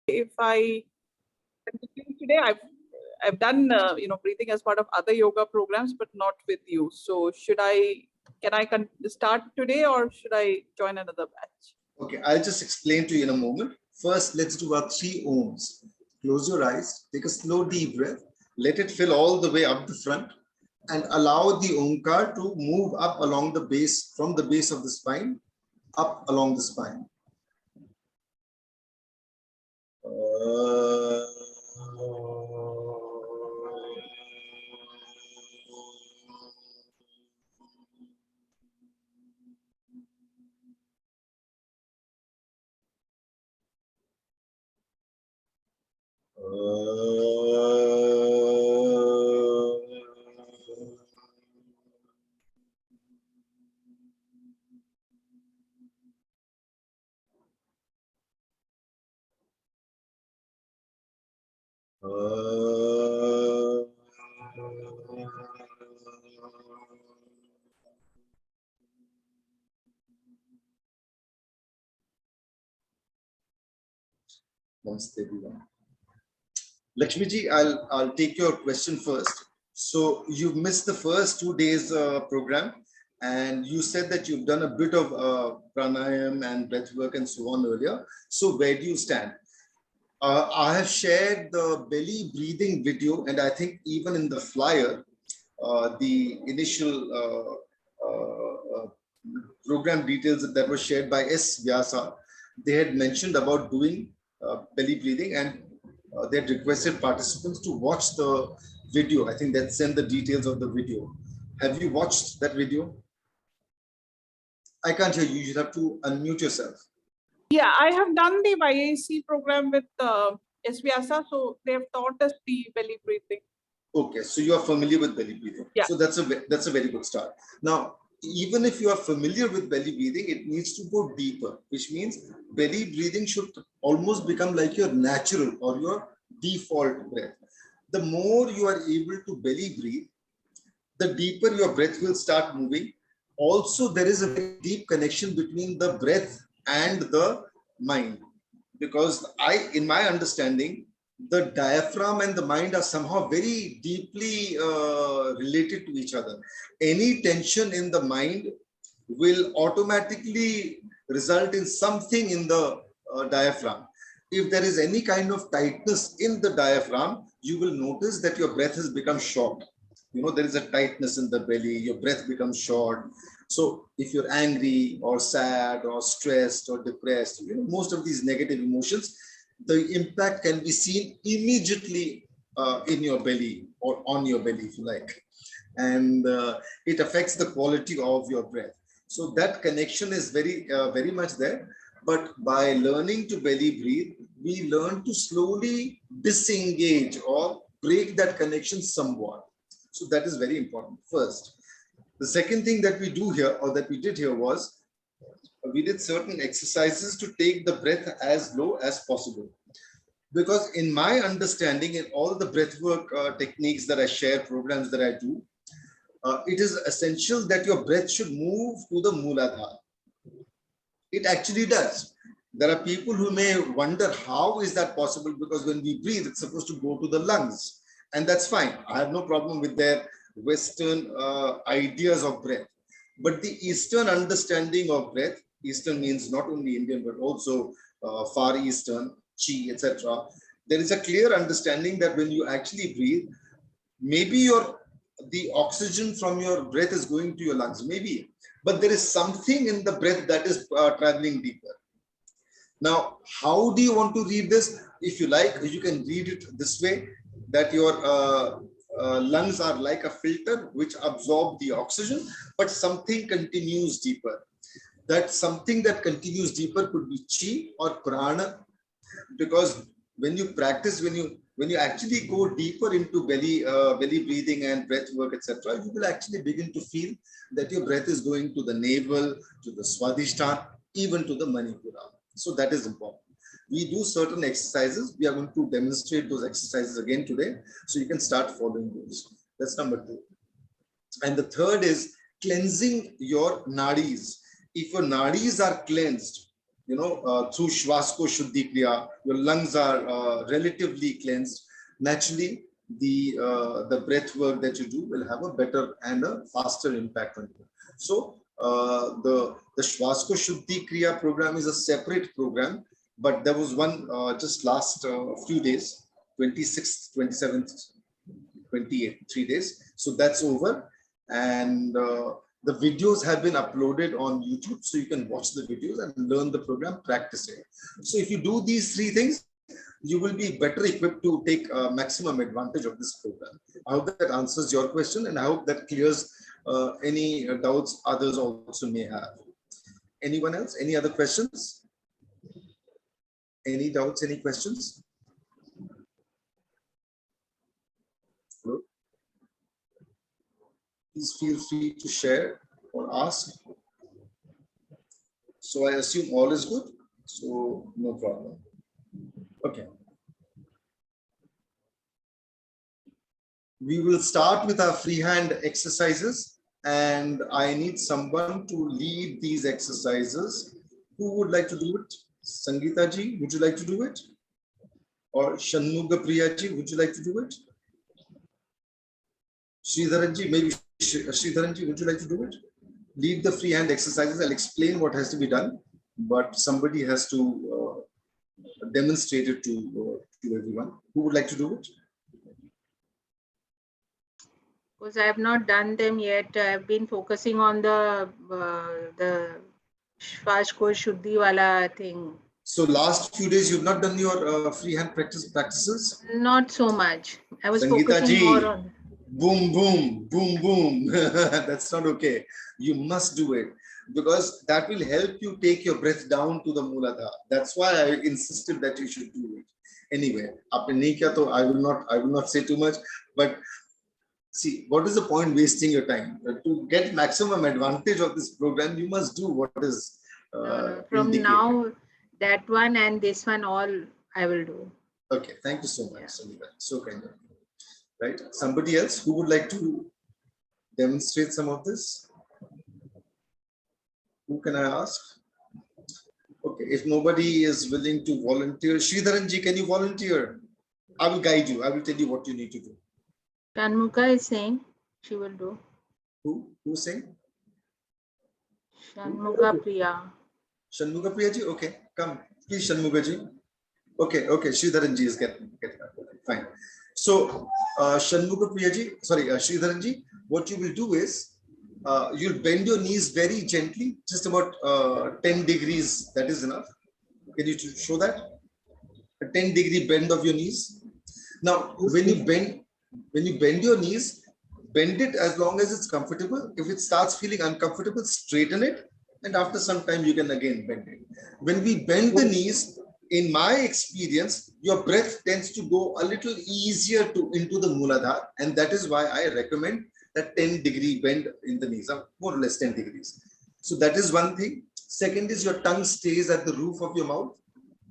if I continue today, I've done breathing as part of other yoga programs, but not with you. So can I start today, or should I join another batch? Okay, I'll just explain to you in a moment. First, let's do our 3 ohms. Close your eyes, take a slow deep breath, let it fill all the way up the front, and allow the omkar to move up along the base, from the base of the spine, up along the spine. Namaste, everyone. Lakshmiji, I'll take your question first. So you've missed the first 2 days program, and you said that you've done a bit of pranayam and breath work and so on earlier. So where do you stand? I have shared the belly breathing video, and I think even in the flyer, the initial program details that were shared by S. VYASA, they had mentioned about doing belly breathing, and they had requested participants to watch the video. I think they'd send the details of the video. Have you watched that video? I can't hear you. You have to unmute yourself. Yeah, I have done the VYASA program with S. VYASA, so they have taught us the belly breathing. Okay, so you are familiar with belly breathing. Yeah. So that's a very good start. Now, even if you are familiar with belly breathing, it needs to go deeper, which means belly breathing should almost become like your natural or your default breath. The more you are able to belly breathe, the deeper your breath will start moving. Also, there is a very deep connection between the breath and the mind, because in my understanding, the diaphragm and the mind are somehow very deeply related to each other. Any tension in the mind will automatically result in something in the diaphragm. If there is any kind of tightness in the diaphragm, you will notice that your breath has become short. There is a tightness in the belly, your breath becomes short. So if you're angry or sad or stressed or depressed, most of these negative emotions, the impact can be seen immediately in your belly or on your belly, if you like. And it affects the quality of your breath. So that connection is very much there. But by learning to belly breathe, we learn to slowly disengage or break that connection somewhat. So that is very important first. The second thing that we do here, or that we did here, was we did certain exercises to take the breath as low as possible. Because in my understanding, in all the breathwork techniques that I share, programs that I do, it is essential that your breath should move to the Mooladhara. It actually does. There are people who may wonder how is that possible, because when we breathe, it's supposed to go to the lungs. And that's fine. I have no problem with their Western ideas of breath. But the Eastern understanding of breath, Eastern means not only Indian, but also Far Eastern, Chi, etc. There is a clear understanding that when you actually breathe, maybe the oxygen from your breath is going to your lungs, maybe. But there is something in the breath that is traveling deeper. Now, how do you want to read this? If you like, you can read it this way, that your lungs are like a filter which absorb the oxygen, but something continues deeper. That something that continues deeper could be chi or prana, because when you practice, when you actually go deeper into belly breathing and breath work, etc., you will actually begin to feel that your breath is going to the navel, to the swadhisthana, even to the manipura. So that is important. We do certain exercises. We are going to demonstrate those exercises again today, so you can start following those. That's number 2. And the third is cleansing your nadis. If your nadis are cleansed, through Shvasko Shuddhi Kriya, your lungs are relatively cleansed. Naturally, the breath work that you do will have a better and a faster impact on you. So the Shvasko Shuddhi Kriya program is a separate program, but there was one just last few days, 26th, 27th, 28th, 3 days. So that's over. And the videos have been uploaded on YouTube, so you can watch the videos and learn the program, practice it. So if you do these 3 things, you will be better equipped to take maximum advantage of this program. I hope that answers your question, and I hope that clears any doubts others also may have. Anyone else? Any other questions? Any doubts, any questions? Hello? Please feel free to share or ask. So I assume all is good, so no problem. Okay. We will start with our freehand exercises, and I need someone to lead these exercises. Who would like to do it? Sangeeta ji, would you like to do it? Or Shanmuga Priya ji, would you like to do it? Sridharan ji, maybe Sridharan ji, would you like to do it? Lead the freehand exercises. I'll explain what has to be done, but somebody has to demonstrate it to everyone. Who would like to do it? Because I have not done them yet. I have been focusing on the Shvasko Shuddhi wala thing. So last few days you've not done your freehand practices? Not so much. I was Sangeeta focusing ji, more on. boom, boom, boom, boom. That's not okay. You must do it, because that will help you take your breath down to the Mooladhara. That's why I insisted that you should do it. Anyway, aapne nahi kiya to I will not say too much, but see, what is the point wasting your time? To get maximum advantage of this program, you must do what is No. From indicated. now, that one and this one, all I will do. Okay, thank you so much, Sangeeta. So kind of you. Right? Somebody else who would like to demonstrate some of this? Who can I ask? Okay, if nobody is willing to volunteer, Sridharan ji, can you volunteer? I will guide you. I will tell you what you need to do. Shanmuga is saying she will do. Who's saying? Shanmuga Priya. Shanmuga Priya ji? Okay, come. Please, Shanmuga ji. Okay, Sridharan ji is getting fine. So, Shanmuga Priya ji, sorry, Sridharan ji, what you will do is, you'll bend your knees very gently, just about 10 degrees, that is enough. Can you show that? A 10-degree bend of your knees. Now, when you bend your knees, bend it as long as it's comfortable. If it starts feeling uncomfortable, straighten it, and after some time you can again bend it. When we bend the knees, in my experience, your breath tends to go a little easier into the Mooladhara, and that is why I recommend that 10-degree bend in the knees, more or less 10 degrees. So that is one thing. Second is your tongue stays at the roof of your mouth,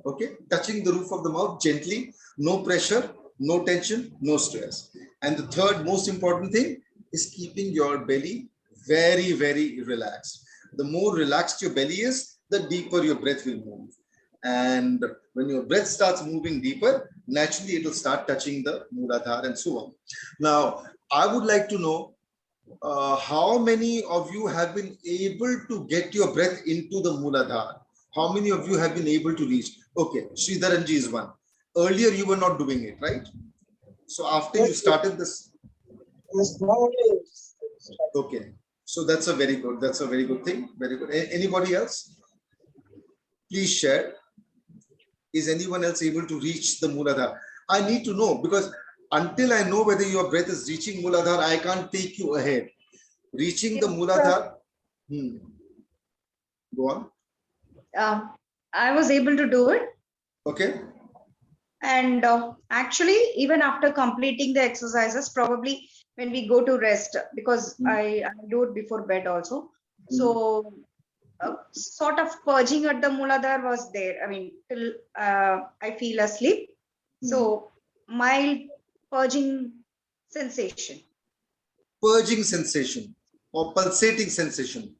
okay? Touching the roof of the mouth gently, no pressure, no tension, no stress. And the third most important thing is keeping your belly very, very relaxed. The more relaxed your belly is, the deeper your breath will move. And when your breath starts moving deeper, naturally it will start touching the Mooladhara and so on. Now, I would like to know how many of you have been able to get your breath into the Mooladhara? How many of you have been able to reach? Okay, Sridharan ji is one. Earlier you were not doing it, right? So after you started this. Okay, so that's a very good thing. Very good. Anybody else? Please share. Is anyone else able to reach the Mooladhara? I need to know, because until I know whether your breath is reaching Mooladhara, I can't take you ahead. Reaching the Mooladhara. Go on. I was able to do it. Okay. And actually, even after completing the exercises, probably when we go to rest, because I do it before bed also. So sort of purging at the Mooladhara was there. I mean, till I feel asleep. So mild purging sensation. Purging sensation or pulsating sensation?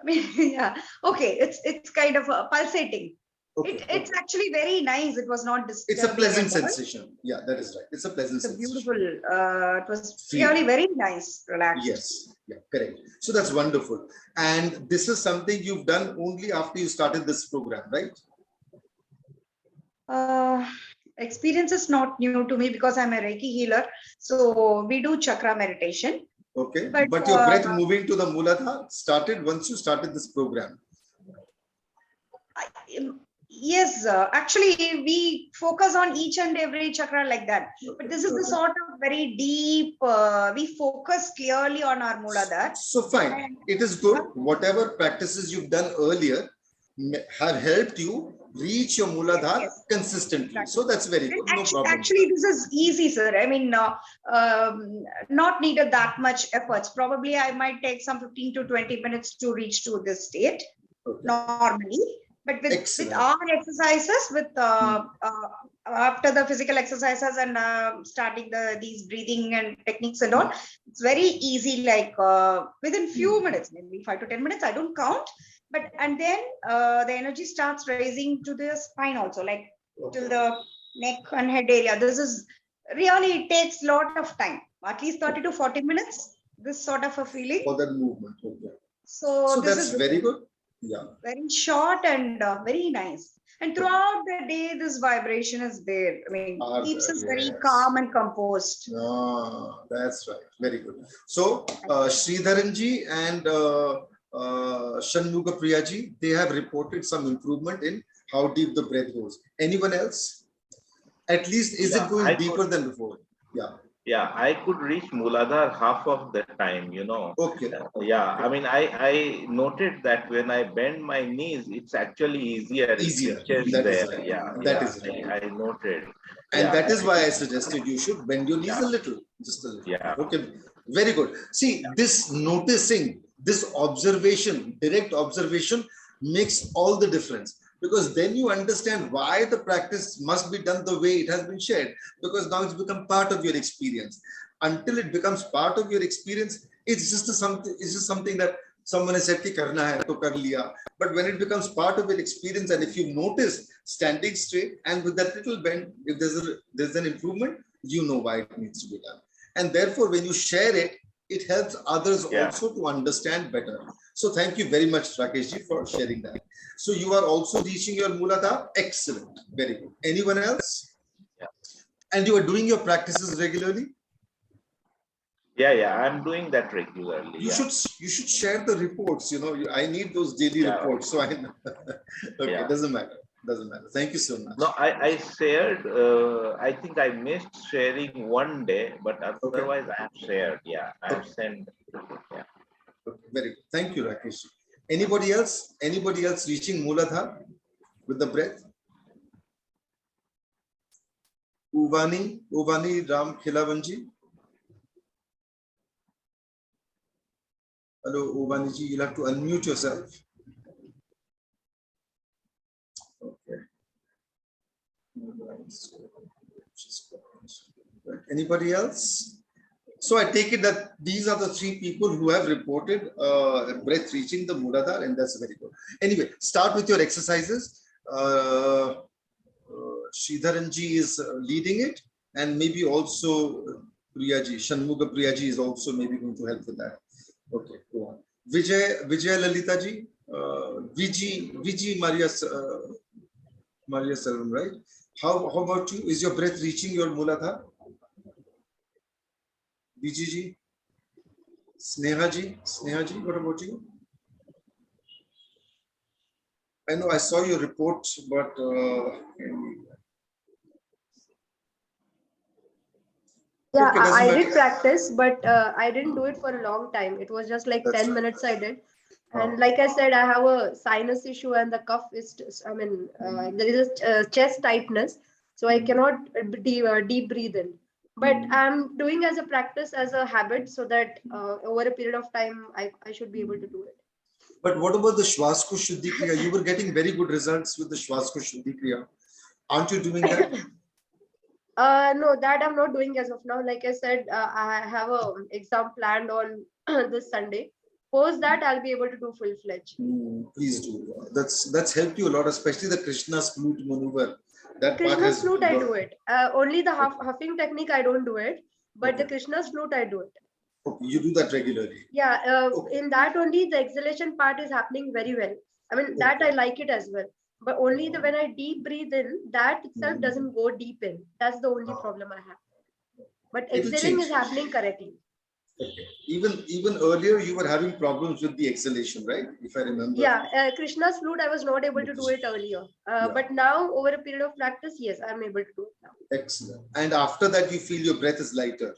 mean, yeah. Okay, it's kind of pulsating. Okay. It's actually very nice. It was not It's a disturbing pleasant at all. sensation. Yeah, that is right. It's a pleasant It's a sensation. beautiful. It was Feel. really very nice, relaxed. Yes, yeah, correct. So that's wonderful. And this is something you've done only after you started this program, right? Experience is not new to me because I'm a Reiki healer. So we do chakra meditation. Okay, But but your breath moving to the Muladhara started once you started this program. Yes, actually, we focus on each and every chakra like that. Okay, but this is the sort of very deep, we focus clearly on our Muladhara. So fine, it is good. Whatever practices you've done earlier have helped you reach your Muladhara Yes, consistently. exactly. So that's very good. No problem. Actually, this is easy, sir. I mean, not needed that much efforts. Probably I might take some 15 to 20 minutes to reach to this state normally. But with our exercises, with after the physical exercises and starting these breathing and techniques and all, it's very easy. Like within few minutes, maybe 5 to 10 minutes. I don't count, but and then the energy starts rising to the spine also, like till the neck and head area. This is really, it takes a lot of time, at least 30 to 40 minutes. This sort of a feeling for that movement. Okay. So this that's is very good. Yeah. Very short and very nice. And throughout the day, this vibration is there. I mean, keeps us very calm and composed. Ah, that's right. Very good. So, Sridharanji and Shanmuga Priyaji, they have reported some improvement in how deep the breath goes. Anyone else? At least, is it going deeper than before? Yeah. Yeah, I could reach Muladhara half of the time, you know. Okay. Yeah, I mean, I noted that when I bend my knees, it's actually easier. Easier. That Is is right. Yeah, That yeah, is right. I noted. And that is why I suggested you should bend your knees a little, just a little. Yeah. Okay. Very good. See, this noticing, this observation, direct observation makes all the difference. Because then you understand why the practice must be done the way it has been shared. Because now it's become part of your experience. Until it becomes part of your experience, it's just something that someone has said ki karna hai, to kar liya. But when it becomes part of your experience, and if you notice standing straight and with that little bend, if there's an improvement, you know why it needs to be done. And therefore, when you share it, it helps others also to understand better. So thank you very much, Rakeshji, for sharing that. So you are also reaching your Muladhara. Excellent. Very good. Anyone else? Yeah. And you are doing your practices regularly? Yeah, I'm doing that regularly. You should share the reports. You know, I need those daily reports. So I know. Okay, doesn't matter. Thank you so much. No, I shared. I think I missed sharing one day, but otherwise I have shared. Yeah, I have sent. Yeah. Okay, very good. Thank you, Rakesh. Anybody else? Anybody else reaching Muladhara with the breath? Uvani Ram Khilavanji. Hello, Uvani ji, you'll have to unmute yourself. Okay. Anybody else? So I take it that these are the three people who have reported breath reaching the Muladhara, and that's very good. Anyway, start with your exercises. Sridharanji is leading it, and maybe also Priyaji, Shanmuga Priyaji is also maybe going to help with that. Okay, go on. Vijay Lalita ji, Viji Maria Selvam, right? How about you? Is your breath reaching your Muladhara? Viji ji, Sneha ji, what about you? I know I saw your report, but yeah, okay, I did practice, but I didn't do it for a long time. It was just like 10 minutes I did. And like I said, I have a sinus issue and the cough is, there is a chest tightness. So I cannot deep breathe in. But I'm doing as a practice, as a habit, so that over a period of time, I should be able to do it. But what about the Shwasko Shuddhi Kriya? You were getting very good results with the Shwasko Shuddhi Kriya. Aren't you doing that? No, that I'm not doing as of now. Like I said, I have an exam planned on this Sunday. Post that, I'll be able to do full-fledged. Please do. That's helped you a lot, especially the Krishna's flute maneuver. That part Krishna's has flute, I do it. Only the huffing technique, I don't do it. But the Krishna's flute, I do it. Okay, you do that regularly. Yeah, in that only the exhalation part is happening very well. I mean, that I like it as well. But only when I deep breathe in, that itself doesn't go deep in. That's the only problem I have. But exhaling is happening correctly. Okay. Even earlier, you were having problems with the exhalation, right? If I remember. Yeah, Krishna's flute, I was not able to do it earlier. But now, over a period of practice, yes, I'm able to do it now. Excellent. And after that, you feel your breath is lighter.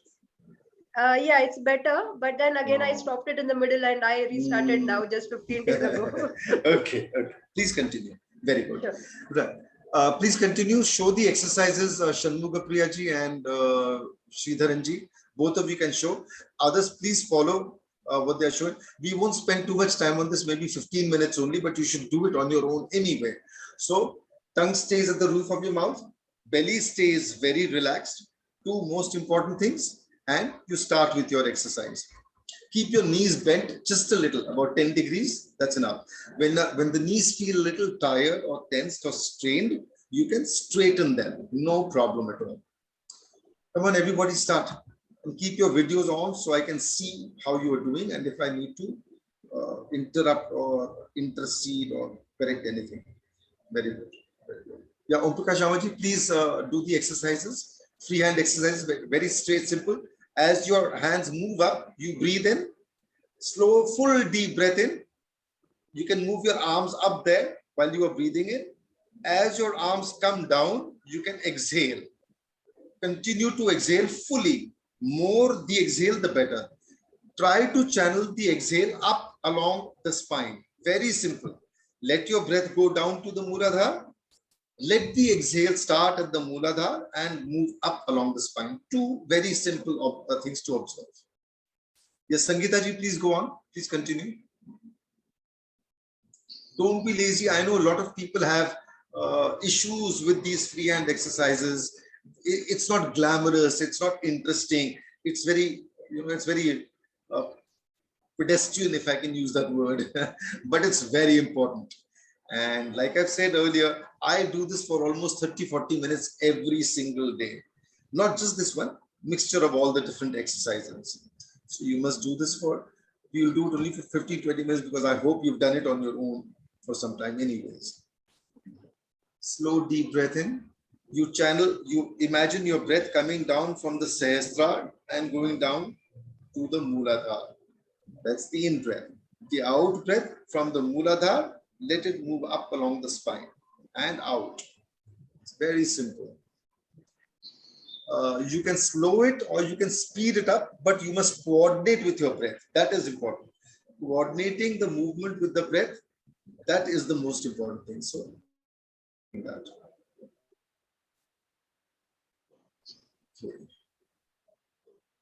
Yeah, it's better. But then again, I stopped it in the middle and I restarted now just 15 days ago. Okay. Please continue. Very good. Sure. Right. Please continue. Show the exercises, Shanmuga Priyaji and Sridharanji. Both of you can show. Others, please follow what they are showing. We won't spend too much time on this, maybe 15 minutes only, but you should do it on your own anyway. So, tongue stays at the roof of your mouth. Belly stays very relaxed. Two most important things. And you start with your exercise. Keep your knees bent just a little, about 10 degrees. That's enough. When the knees feel a little tired or tensed or strained, you can straighten them. No problem at all. Come on, everybody start. And keep your videos on so I can see how you are doing and if I need to interrupt or intercede or correct anything. Very good. Very good. Yeah, Om Prakash Ramaji, please do the exercises. Free hand exercises, very straight, simple. As your hands move up, you breathe in. Slow, full deep breath in. You can move your arms up there while you are breathing in. As your arms come down, you can exhale. Continue to exhale fully. More the exhale, the better. Try to channel the exhale up along the spine. Very simple. Let your breath go down to the Muladhara. Let the exhale start at the Muladhara and move up along the spine. Two very simple things to observe. Yes, Sangeeta ji, please go on. Please continue. Don't be lazy. I know a lot of people have issues with these free hand exercises. It's not glamorous. It's not interesting. It's very, it's very pedestrian, if I can use that word, but it's very important. And like I've said earlier, I do this for almost 30-40 minutes every single day. Not just this one, mixture of all the different exercises. So you must do this you'll do it only for 15-20 minutes because I hope you've done it on your own for some time anyways. Slow, deep breath in. You imagine your breath coming down from the Sahasrara and going down to the Muladhara. That's the in breath. The out breath from the Muladhara, let it move up along the spine and out. It's very simple. You can slow it or you can speed it up, but you must coordinate with your breath. That is important. Coordinating the movement with the breath, that is the most important thing. So, that.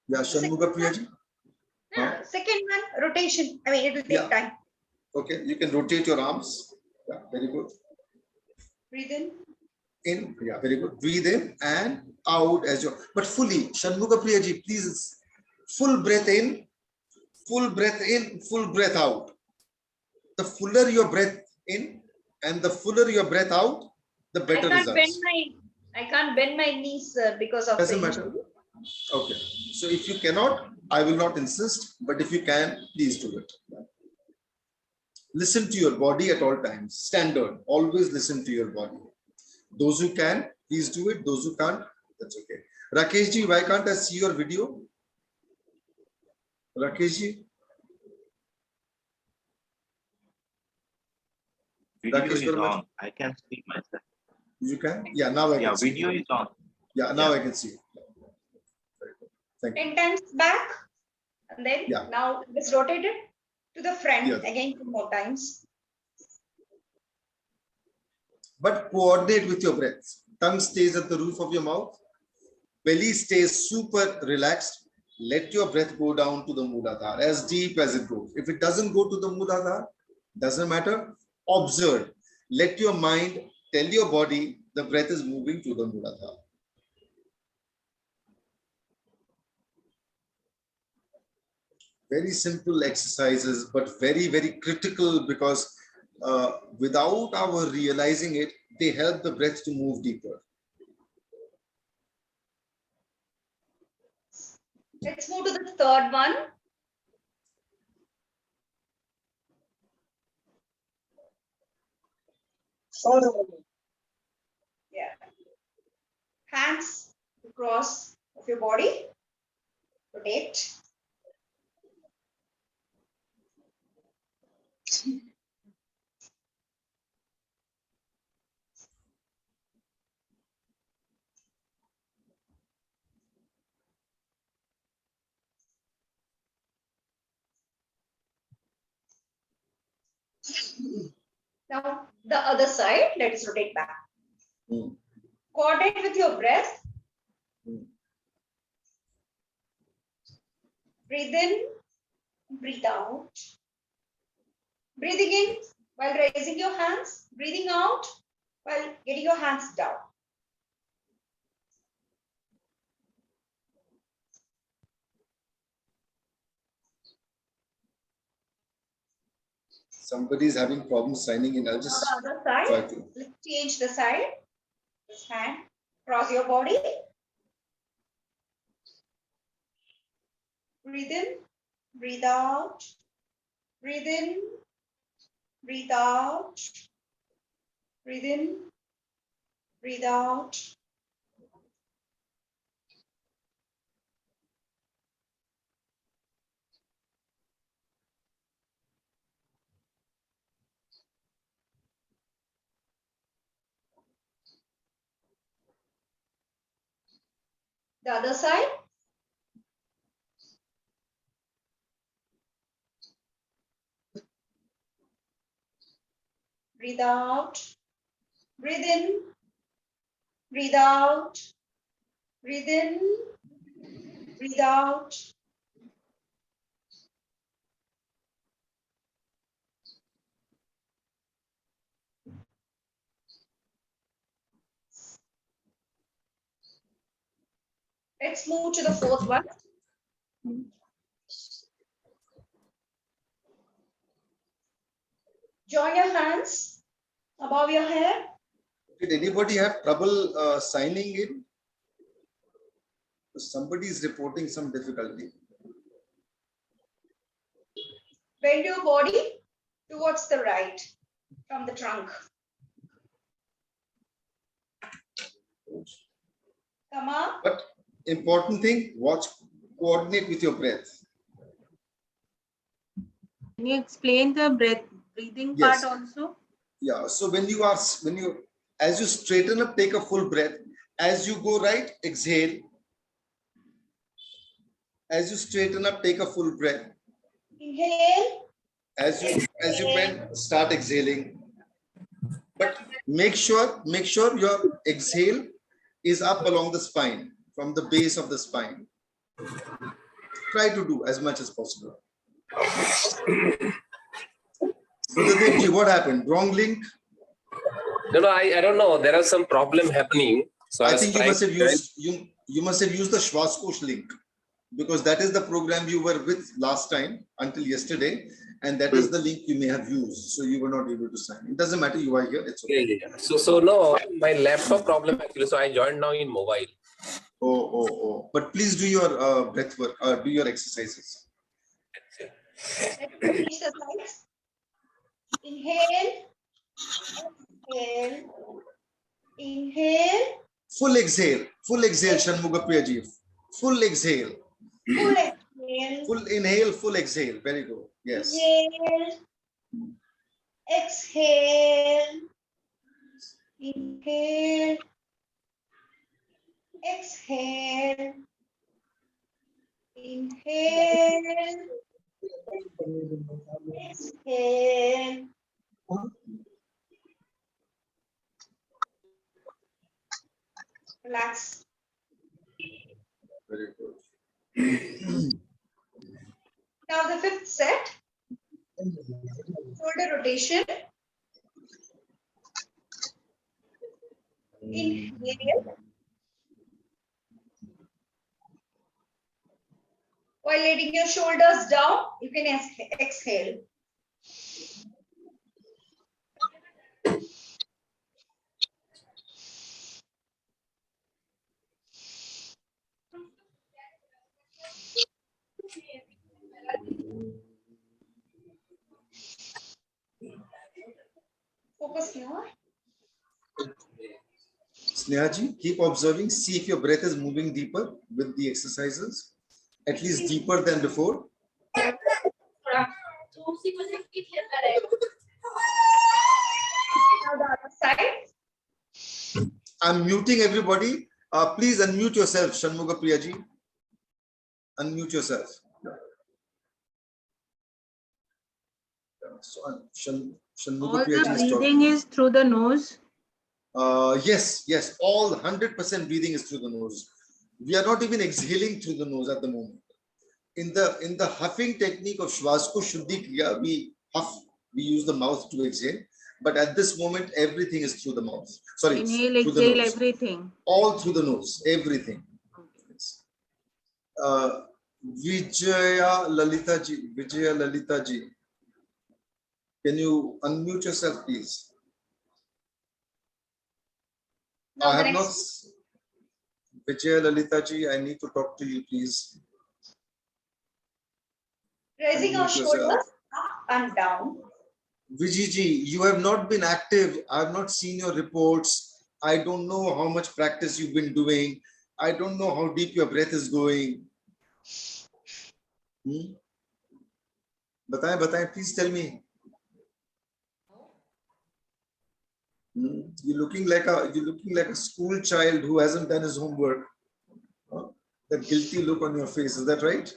Yeah, Shanmuga Priyaji. Second one, rotation. I mean, it will take time. Okay, you can rotate your arms. Yeah, very good. Breathe in. In, yeah, very good. Breathe in and out as your, but fully. Shanmuga Priyaji, please. Full breath in, full breath in, full breath out. The fuller your breath in and the fuller your breath out, the better results. I can't bend my knees because of Doesn't the matter. Okay. So if you cannot, I will not insist, but if you can, please do it. Listen to your body at all times. Standard. Always listen to your body. Those who can, please do it. Those who can't, that's okay. Rakesh ji, why can't I see your video? Rakesh ji? Video is on. I can see myself. You can? Yeah, now I can see. Video is on. Yeah, now I can see. Thank you. 10 times back. And then now it's rotated to the front again 2 more times. But coordinate with your breath. Tongue stays at the roof of your mouth. Belly stays super relaxed. Let your breath go down to the Muladhara as deep as it goes. If it doesn't go to the Muladhara, doesn't matter. Observe. Let your mind tell your body the breath is moving to the Muladhara. very simple exercises, but very, very critical because without our realizing it, they help the breath to move deeper. Let's move to the third one. Yeah. Hands across of your body. Rotate. Now the other side, let us rotate back. Coordinate with your breath. Breathe in, breathe out. Breathing in while raising your hands, breathing out while getting your hands down. Somebody is having problems signing in. I'll just On the other side, let's change the side. This hand, cross your body. Breathe in, breathe out. Breathe in, breathe out. Breathe in, breathe out. The other side. Breathe out. Breathe in. Breathe out. Breathe in. Breathe out. Let's move to the fourth one. Join your hands above your head. Did anybody have trouble signing in? Somebody is reporting some difficulty. Bend your body towards the right from the trunk. Come up. But important thing, coordinate with your breath. Can you explain the breathing Yes. part also? Yeah. So as you straighten up, take a full breath. As you go right, exhale. As you straighten up, take a full breath. Inhale. As you bend, start exhaling. But make sure your exhale is up along the spine, from the base of the spine. Try to do as much as possible. Buddhadev, what happened? Wrong link? No, I don't know. There is some problem happening. So I think you must have used the Shwaskosh link, because that is the program you were with last time until yesterday, and that is the link you may have used. So you were not able to sign. It doesn't matter. You are here. It's okay. Yeah. So no, my laptop problem actually. So I joined now in mobile. Oh. But please do your breath work. Do your exercises. Let's finish the sides. Inhale. Exhale. Inhale. Full exhale. Full exhale, Shanmugapriyaji. Full exhale. Full exhale. Full inhale, full exhale. Very good. Yes. Inhale. Exhale. Inhale. Exhale. Inhale. Exhale. Relax. Very good. Now the fifth set. Shoulder rotation. Inhale. While letting your shoulders down, you can exhale. Focus here. Snehaji, keep observing. See if your breath is moving deeper with the exercises. At least deeper than before. Now the other side. I'm muting everybody. Please unmute yourself, Shanmuga Priyaji. Unmute yourself. So, Shanmuga All Priyaji the is breathing talking. is through the nose. Yes. All 100% breathing is through the nose. We are not even exhaling through the nose at the moment. In the huffing technique of Shvasko Shuddhi Kriya, we huff. We use the mouth to exhale. But at this moment, everything is through the mouth. Sorry, Inhale, through the exhale, nose. everything. All through the nose, everything. Vijaya Lalita ji. Can you unmute yourself, please? Now I the have not. next. Vijaya Lalita ji, I need to talk to you, please. Raising our Unmute yourself. shoulders up and down. Vijiji, you have not been active. I have not seen your reports. I don't know how much practice you've been doing. I don't know how deep your breath is going. Bataएं, please tell me. You're looking like a school child who hasn't done his homework. That guilty look on your face, is that right?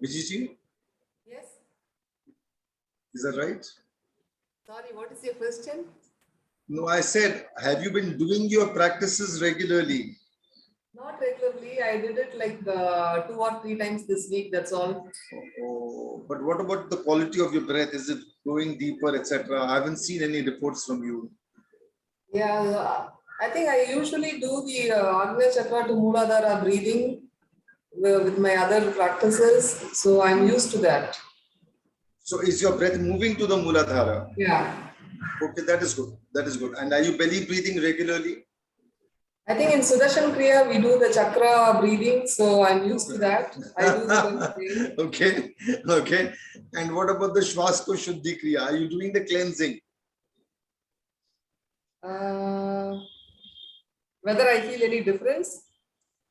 Vijiji? Yes. Is that right? Sorry, what is your question? No, I said, have you been doing your practices regularly? Not regularly. I did it like 2 or 3 times this week. That's all. Oh, but what about the quality of your breath? Is it going deeper, etc.? I haven't seen any reports from you. Yeah, I think I usually do the Agnya Chakra to Mooladhara breathing with my other practices. So I'm used to that. So is your breath moving to the Mooladhara? Yeah. Okay, that is good. That is good. And are you belly breathing regularly? I think in Sudarshan Kriya, we do the chakra breathing. So I'm used to that. I do that. Okay. And what about the Shvasko Shuddhi Kriya? Are you doing the cleansing? Whether I feel any difference?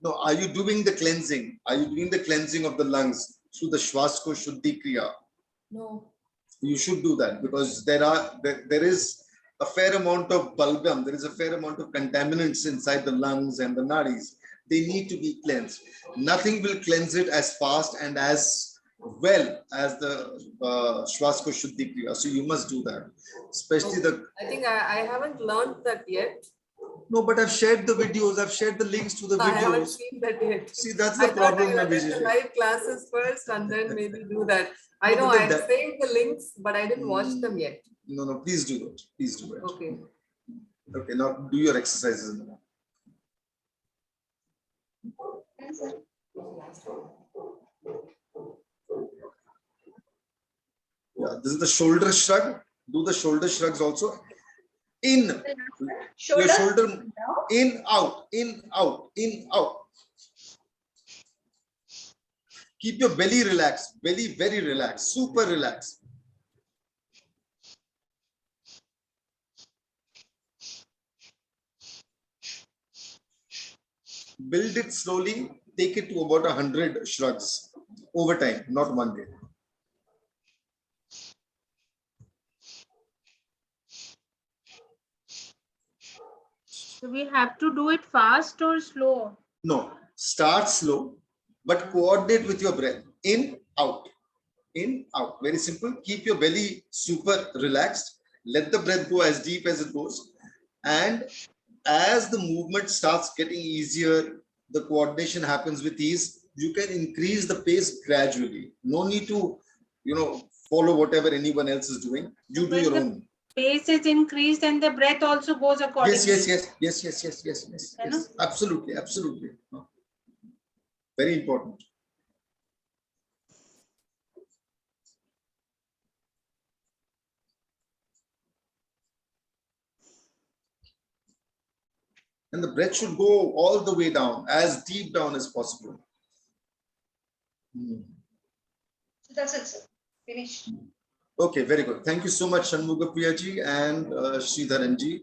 No, are you doing the cleansing? Are you doing the cleansing of the lungs through the Shvasko Shuddhi Kriya? No. You should do that because there is a fair amount of balgam, there is a fair amount of contaminants inside the lungs and the nadis. They need to be cleansed. Nothing will cleanse it as fast and as well as the Shvasko Shuddhi Kriya. So you must do that. Especially I think I haven't learned that yet. No, but I've shared the videos. I've shared the links to the videos. I haven't seen that yet. See, that's the problem. I attend the live classes first and then maybe do that. I know I've saved the links, but I didn't watch them yet. No, please do it. Please do it. Okay. Okay, now do your exercises now. Yeah, this is the shoulder shrug. Do the shoulder shrugs also. In, your shoulder, in, out, in, out, in, out. Keep your belly relaxed, belly very relaxed, super relaxed. Build it slowly, take it to about 100 shrugs over time, not one day. So we have to do it fast or slow? No, start slow, but coordinate with your breath. In, out, in, out. Very simple. Keep your belly super relaxed. Let the breath go as deep as it goes. And as the movement starts getting easier, the coordination happens with ease. You can increase the pace gradually. No need to, follow whatever anyone else is doing. You do your own. Pace is increased and the breath also goes accordingly. Yes. Absolutely. Very important. And the breath should go all the way down, as deep down as possible. That's it, sir. Finished. Okay, very good. Thank you so much, Shanmuga Priyaji and Sridharanji.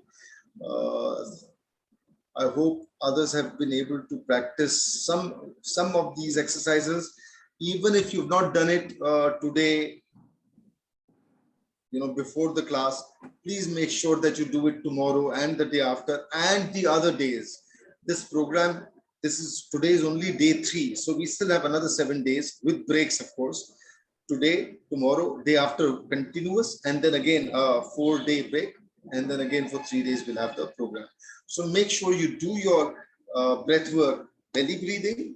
I hope others have been able to practice some of these exercises. Even if you've not done it today, before the class, please make sure that you do it tomorrow and the day after and the other days. This program, today is only day 3. So we still have another 7 days with breaks, of course. Today, tomorrow, day after, continuous, and then again a 4-day break. And then again for 3 days, we'll have the program. So make sure you do your breath work, belly breathing,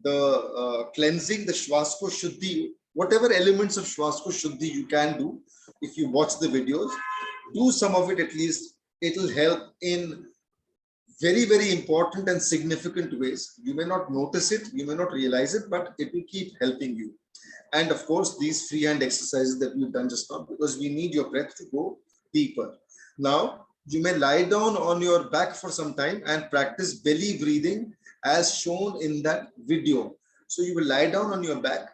the cleansing, the Shvasko Shuddhi, whatever elements of Shvasko Shuddhi you can do. If you watch the videos, do some of it at least. It'll help in very, very important and significant ways. You may not notice it, you may not realize it, but it will keep helping you. And of course, these freehand exercises that we've done just now, because we need your breath to go deeper. Now, you may lie down on your back for some time and practice belly breathing as shown in that video. So you will lie down on your back,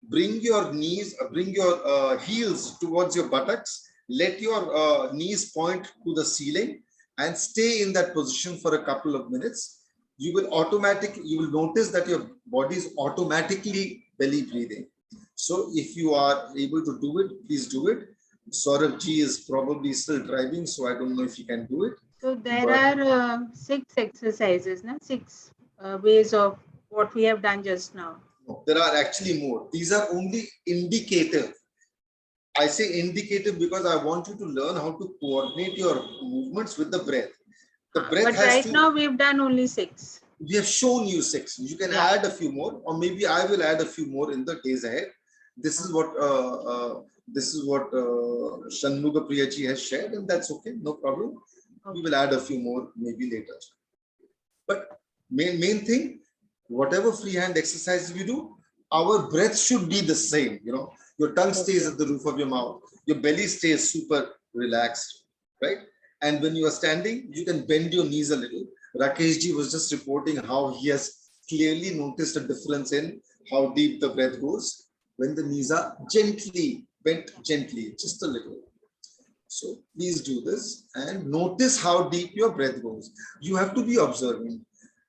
bring your knees, bring your heels towards your buttocks, let your knees point to the ceiling and stay in that position for a couple of minutes. You will notice that your body is automatically belly breathing. So if you are able to do it, please do it. Saurabh ji is probably still driving, so I don't know if he can do it. So there are 6 exercises, 6 ways of what we have done just now. No, there are actually more. These are only indicative. I say indicative because I want you to learn how to coordinate your movements with the breath. The breath but has right now we've done only 6. We have shown you 6. You can add a few more, or maybe I will add a few more in the days ahead. This is what Shanmuga Priyaji has shared, and that's okay, no problem. We will add a few more maybe later. But main thing, whatever freehand exercises we do, our breath should be the same. Your tongue stays at the roof of your mouth, your belly stays super relaxed, right? And when you are standing, you can bend your knees a little. Rakesh ji was just reporting how he has clearly noticed a difference in how deep the breath goes when the knees are bent gently, just a little. So please do this and notice how deep your breath goes. You have to be observing,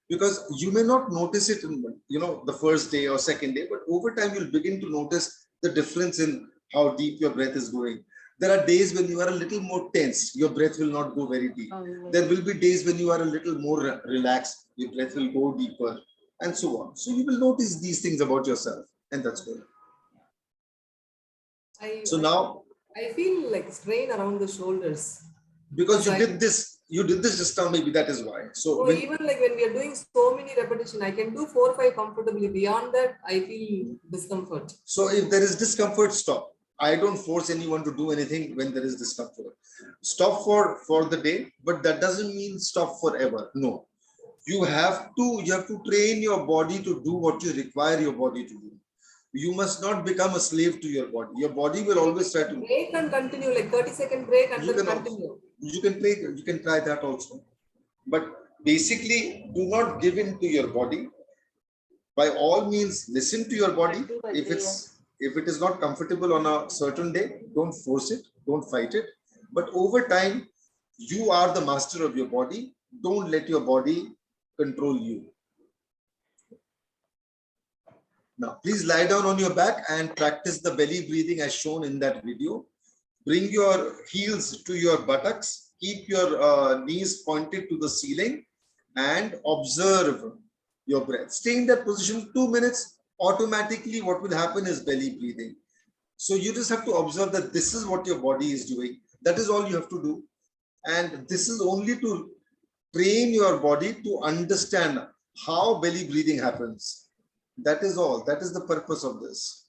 because you may not notice it in the first day or second day, but over time you'll begin to notice the difference in how deep your breath is going. There are days when you are a little more tense, your breath will not go very deep. There will be days when you are a little more relaxed, your breath will go deeper, and so on. So you will notice these things about yourself, and that's good. I feel like strain around the shoulders. Because you did this just now, maybe that is why. So even like when we are doing so many repetitions, I can do 4 or 5 comfortably. Beyond that, I feel discomfort. So if there is discomfort, stop. I don't force anyone to do anything when there is discomfort. Stop for the day, but that doesn't mean stop forever. No, you have to train your body to do what you require your body to do. You must not become a slave to your body. Your body will always try to break and continue, like 30-second break and then continue. You can try that also. But basically, do not give in to your body. By all means, listen to your body. If it is not comfortable on a certain day, don't force it, don't fight it. But over time, you are the master of your body. Don't let your body control you. Now, please lie down on your back and practice the belly breathing as shown in that video. Bring your heels to your buttocks. Keep your knees pointed to the ceiling and observe your breath. Stay in that position 2 minutes. Automatically, what will happen is belly breathing. So you just have to observe that this is what your body is doing. That is all you have to do. And this is only to train your body to understand how belly breathing happens. That is all. That is the purpose of this.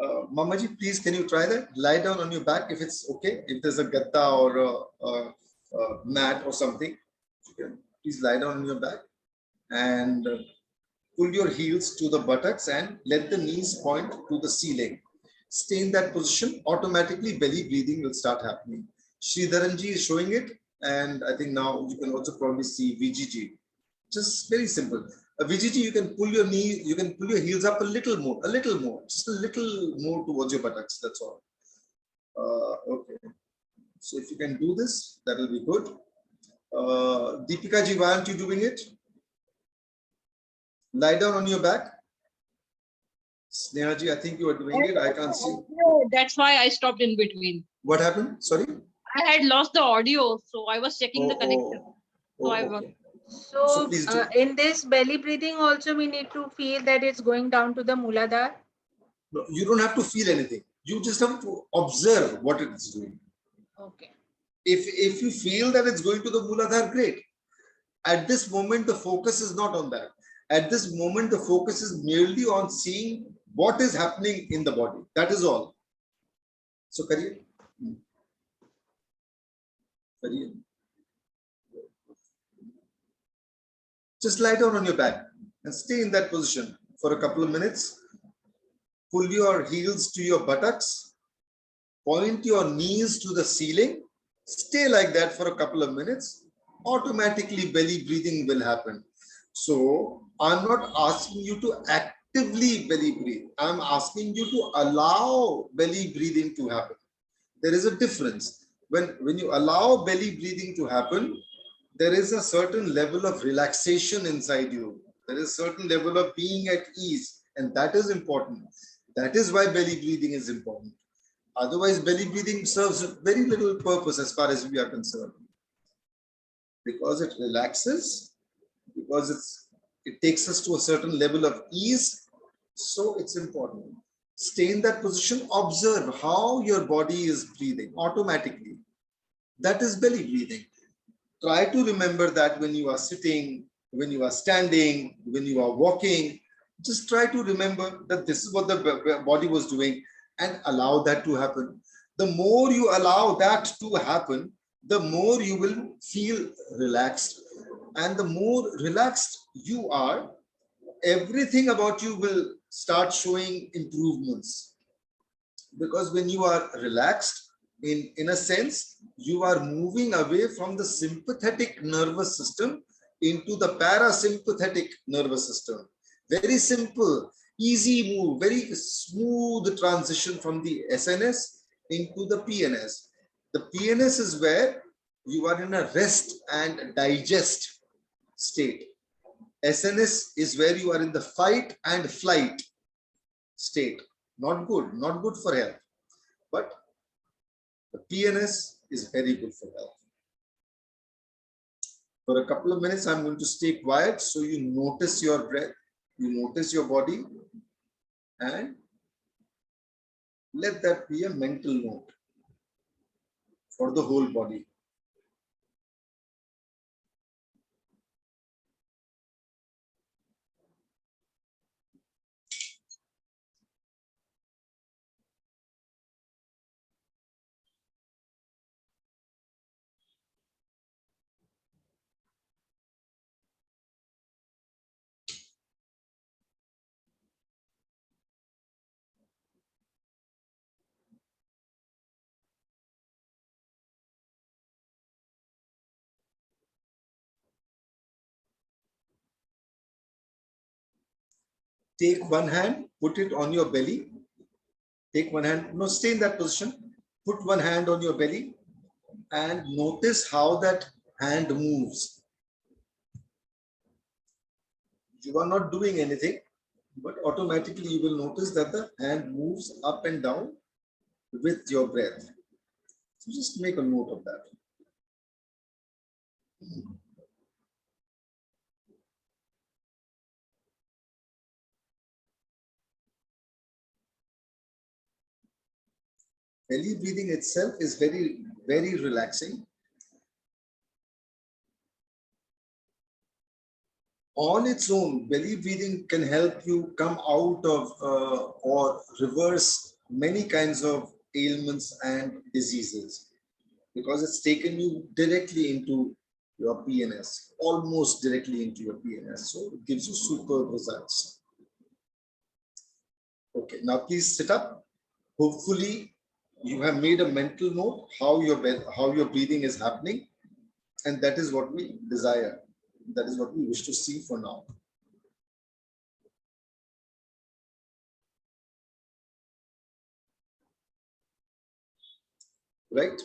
Mamaji, please, can you try that? Lie down on your back if it's okay. If there's a gatta or a mat or something, please lie down on your back and pull your heels to the buttocks and let the knees point to the ceiling. Stay in that position. Automatically belly breathing will start happening. Sridharanji is showing it, and I think now you can also probably see VGG. Just very simple. VGG, you can pull your knee, you can pull your heels up a little more, just a little more towards your buttocks. That's all. Okay. So if you can do this, that will be good. Deepika ji, why aren't you doing it? Lie down on your back. Sneha ji, I think you are doing it. I can't see. That's why I stopped in between. What happened? Sorry? I had lost the audio, so I was checking the connection. Okay. So, please do. in this belly breathing also we need to feel that it's going down to the Mooladhara. No, you don't have to feel anything. You just have to observe what it is doing. Okay. If you feel that it's going to the Mooladhara, great. At this moment, the focus is not on that. At this moment, the focus is merely on seeing what is happening in the body. That is all. So, Kariye. Just lie down on your back and stay in that position for a couple of minutes. Pull your heels to your buttocks. Point your knees to the ceiling. Stay like that for a couple of minutes. Automatically belly breathing will happen. So I'm not asking you to actively belly breathe. I'm asking you to allow belly breathing to happen. There is a difference. When you allow belly breathing to happen, there is a certain level of relaxation inside you. There is a certain level of being at ease, and that is important. That is why belly breathing is important. Otherwise, belly breathing serves very little purpose as far as we are concerned. Because it relaxes, because it takes us to a certain level of ease, so it's important. Stay in that position, observe how your body is breathing automatically. That is belly breathing. Try to remember that when you are sitting, when you are standing, when you are walking, just try to remember that this is what the body was doing and allow that to happen. The more you allow that to happen, the more you will feel relaxed. And the more relaxed you are, everything about you will start showing improvements. Because when you are relaxed, in a sense, you are moving away from the sympathetic nervous system into the parasympathetic nervous system. Very simple, easy move, very smooth transition from the SNS into the PNS. The PNS is where you are in a rest and digest state. SNS is where you are in the fight and flight state. Not good for health. But the PNS is very good for health. For a couple of minutes, I'm going to stay quiet so you notice your breath, you notice your body, and let that be a mental note for the whole body. Take one hand, put it on your belly. Take one hand, no, stay in that position. Put one hand on your belly and notice how that hand moves. You are not doing anything, but automatically you will notice that the hand moves up and down with your breath. So just make a note of that. Belly breathing itself is very, very relaxing. On its own, belly breathing can help you come out of or reverse many kinds of ailments and diseases, because it's taken you directly into your PNS, almost directly into your PNS. So it gives you superb results. Okay, now please sit up. Hopefully you have made a mental note how your breathing is happening, and that is what we desire. That is what we wish to see for now. Right?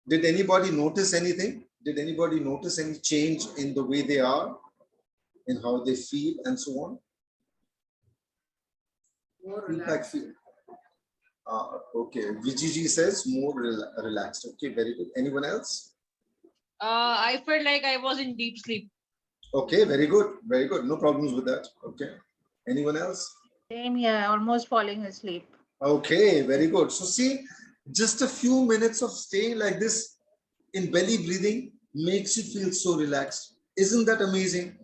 Did anybody notice anything? Did anybody notice any change in the way they are, in how they feel, and so on? More Feedback. relaxed. Okay, VGG says more relaxed. Okay, very good. Anyone else? I felt like I was in deep sleep. Okay, very good. Very good. No problems with that. Okay. Anyone else? Same here, almost falling asleep. Okay, very good. So see, just a few minutes of staying like this in belly breathing makes you feel so relaxed. Isn't that amazing?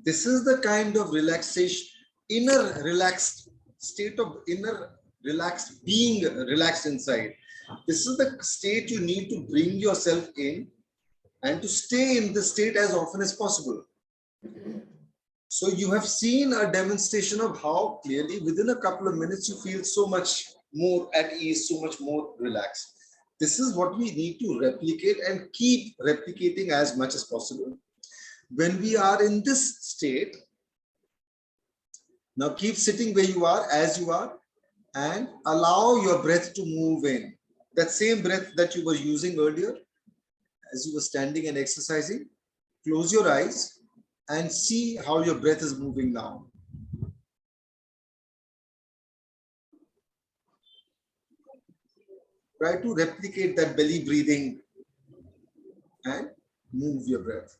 This is the kind of relaxation, inner relaxed state of inner relaxed, being relaxed inside. This is the state you need to bring yourself in and to stay in the state as often as possible. So you have seen a demonstration of how clearly within a couple of minutes you feel so much more at ease, so much more relaxed. This is what we need to replicate and keep replicating as much as possible. When we are in this state, now keep sitting where you are, as you are, and allow your breath to move in. That same breath that you were using earlier, as you were standing and exercising, close your eyes and see how your breath is moving now. Try to replicate that belly breathing and move your breath.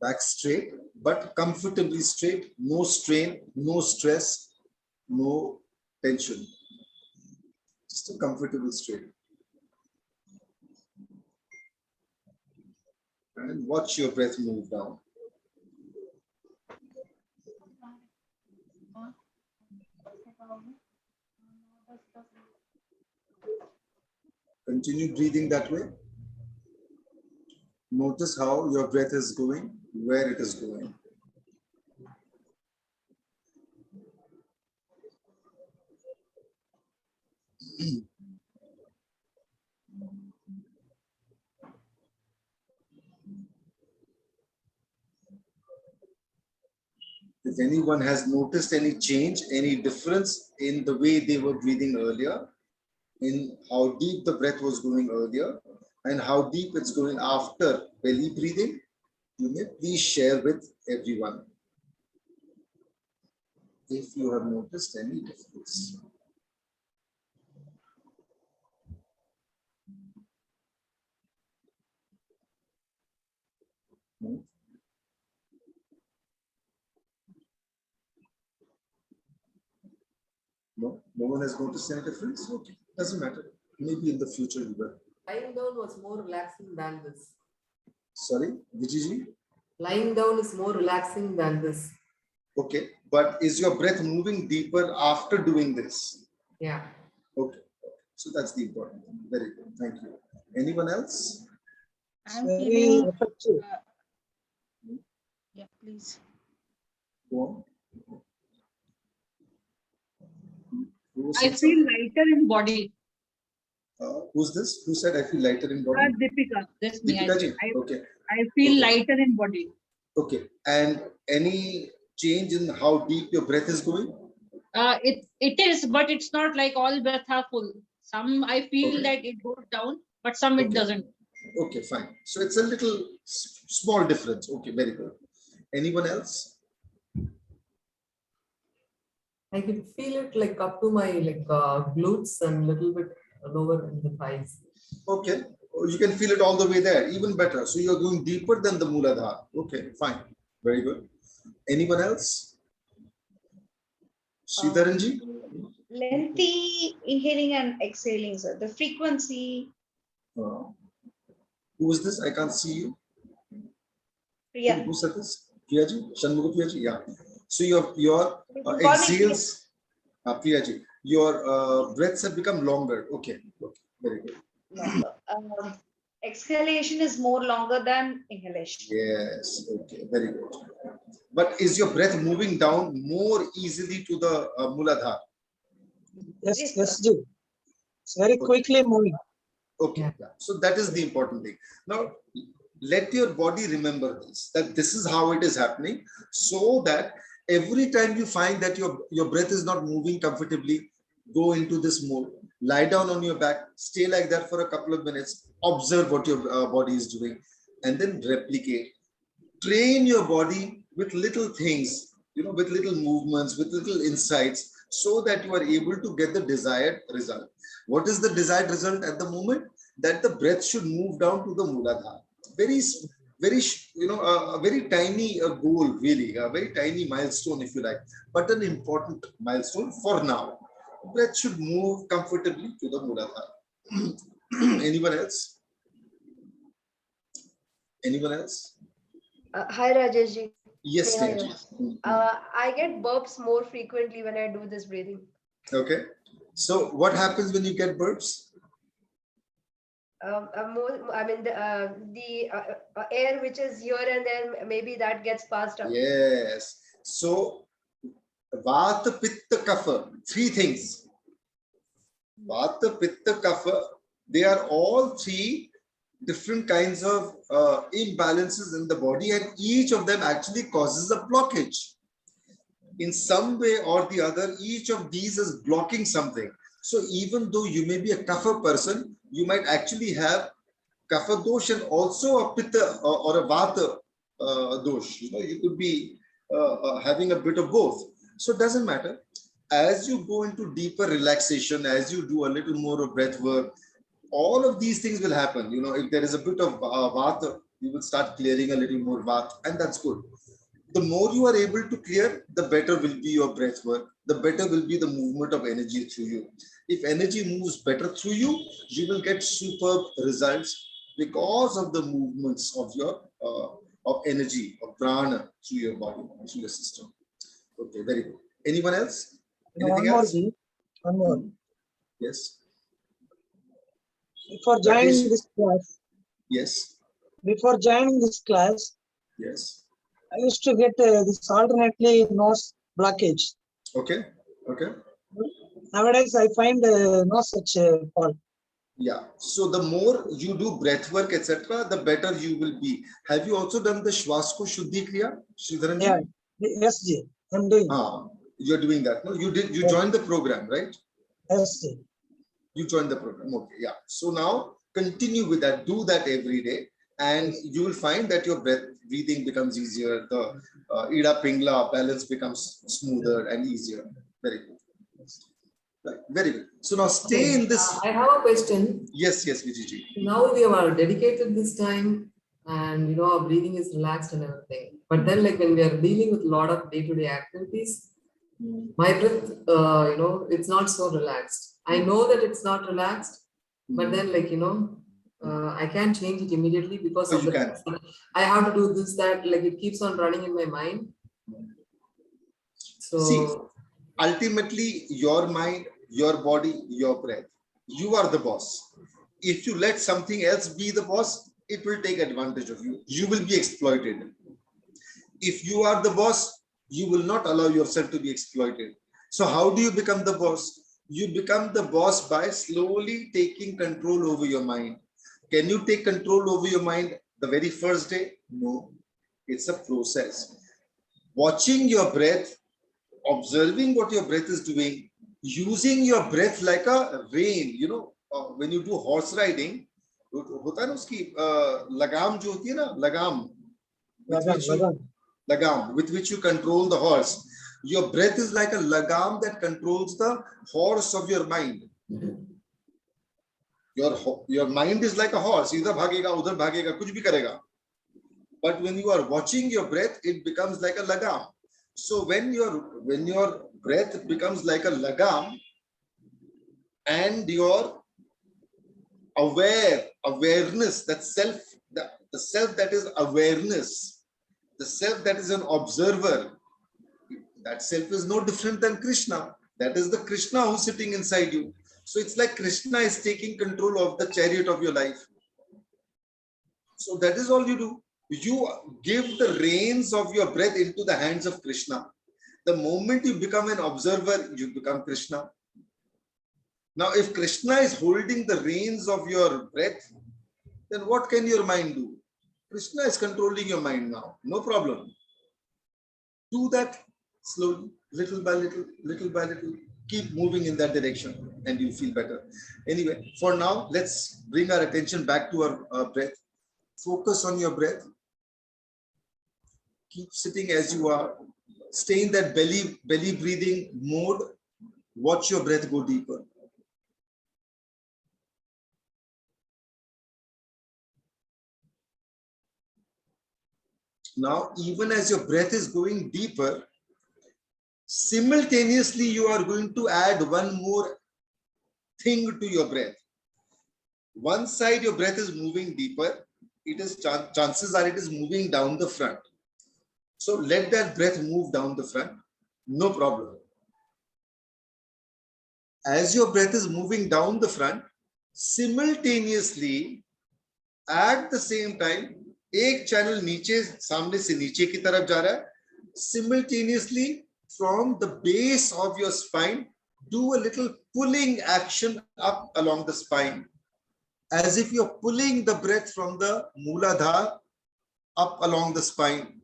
Back straight, but comfortably straight, no strain, no stress, no tension. Just a comfortable straight. And watch your breath move down. Continue breathing that way. Notice how your breath is going, where it is going. If anyone has noticed any change, any difference in the way they were breathing earlier, in how deep the breath was going earlier, and how deep it's going after belly breathing, you may please share with everyone if you have noticed any difference. No one has noticed any difference? Okay, doesn't matter. Maybe in the future you will. Lying down was more relaxing than this. Sorry, Vijiji? Lying down is more relaxing than this. Okay, but is your breath moving deeper after doing this? Yeah. Okay, so that's the important thing. Very good, thank you. Anyone else? I'm feeling. Yeah, please. Go on. I feel lighter in body. Who's this? Who said I feel lighter in body? Deepika. That's me. Deepika ji. Okay. I feel Okay. lighter in body. Okay. And any change in how deep your breath is going? It is, but it's not like all breath are full. Some I feel Okay. that it goes down, but some it doesn't. Okay, fine. So it's a little small difference. Okay, very good. Anyone else? I can feel it like up to my glutes and a little bit lower in the thighs. Okay, you can feel it all the way there, even better. So you're going deeper than the Mooladhara. Okay, fine. Very good. Anyone else? Sridharanji? Lengthy inhaling and exhaling, sir. The frequency. Who is this? I can't see you. Priya. Who said this? Priyaji? Shanmuga Priyaji? Yeah. So your exhales, Priyaji, your breaths have become longer. Okay, very good. Longer. Exhalation is more longer than inhalation. Yes, okay, very good. But is your breath moving down more easily to the Muladhara? Yes, yes, Ji. It's very quickly moving. Okay, yeah. So that is the important thing. Now, let your body remember this, that this is how it is happening, so that every time you find that your breath is not moving comfortably, go into this mode, lie down on your back, stay like that for a couple of minutes, observe what your body is doing, and then replicate. Train your body with little things, with little movements, with little insights, so that you are able to get the desired result. What is the desired result at the moment? That the breath should move down to the Muladhara. Very, a very tiny goal, really, a very tiny milestone, if you like, but an important milestone for now. Breath should move comfortably to the Muladhara. Anyone else? Anyone else? Hi, Rajesh ji. Yes, Sneha dear. here. I get burps more frequently when I do this breathing. Okay. So what happens when you get burps? The air which is here and there, maybe that gets passed up. Yes. So Vata, Pitta, Kapha, three things. Vata, Pitta, Kapha, they are all three different kinds of imbalances in the body, and each of them actually causes a blockage. In some way or the other, each of these is blocking something. So even though you may be a Kapha person, you might actually have Kapha Dosha and also a Pitta or a Vata Dosh. You could be having a bit of both. So it doesn't matter. As you go into deeper relaxation, as you do a little more of breath work, all of these things will happen. If there is a bit of Vata, you will start clearing a little more Vata, and that's good. The more you are able to clear, the better will be your breath work, the better will be the movement of energy through you. If energy moves better through you, you will get superb results because of the movements of your of energy, of prana through your body, through your system. Okay, very good. Anyone else? Anything else? One more. Yes. Before joining this class. Yes. Before joining this class. Yes. I used to get this alternately nose blockage. Okay. Okay. Nowadays, I find no such fault. Yeah. So the more you do breath work, etc., the better you will be. Have you also done the Shwasko Shuddhi Kriya, Sridharan? Yeah. Yes, Ji. I'm doing. You're doing that. No, you did. You joined the program, right? Yes, Ji. You joined the program. Okay. Yeah. So now continue with that. Do that every day, and you will find that your breathing becomes easier. The Ida Pingla balance becomes smoother and easier. Very good. Right. Very good. So now stay in this. I have a question. Yes, Vijiji. Now we are dedicated this time, and our breathing is relaxed and everything. But then, like when we are dealing with a lot of day-to-day activities, my breath, it's not so relaxed. I know that it's not relaxed, but then, I can't change it immediately because of the. I have to do this, that. Like it keeps on running in my mind. So. See, ultimately, your mind, your body, your breath. You are the boss. If you let something else be the boss, it will take advantage of you. You will be exploited. If you are the boss, you will not allow yourself to be exploited. So how do you become the boss? You become the boss by slowly taking control over your mind. Can you take control over your mind the very first day? No, it's a process. Watching your breath, observing what your breath is doing, using your breath like a rein. When you do horse riding, होता है ना उसकी लगाम जो होती है ना, लगाम with which you control the horse. Your breath is like a lagam that controls the horse of your mind. Your mind is like a horse. Either bhagega, udhar bhagega, kuch bhi karega. But when you are watching your breath, it becomes like a lagam. So when your breath becomes like a lagam, and your awareness, that self, the self that is awareness, the self that is an observer, that self is no different than Krishna. That is the Krishna who's sitting inside you. So it's like Krishna is taking control of the chariot of your life. So that is all you do. You give the reins of your breath into the hands of Krishna. The moment you become an observer, you become Krishna. Now, if Krishna is holding the reins of your breath, then what can your mind do? Krishna is controlling your mind now. No problem. Do that slowly, little by little, little by little. Keep moving in that direction and you'll feel better. Anyway, for now, let's bring our attention back to our breath. Focus on your breath. Keep sitting as you are. Stay in that belly breathing mode. Watch your breath go deeper. Now, even as your breath is going deeper, simultaneously you are going to add one more thing to your breath. One side your breath is moving deeper, it is chances are it is moving down the front. So let that breath move down the front, no problem. As your breath is moving down the front, simultaneously at the same time, एक channel नीचे सामने से नीचे की तरफ जा रहा है. Simultaneously from the base of your spine, do a little pulling action up along the spine, as if you're pulling the breath from the Mooladhara up along the spine.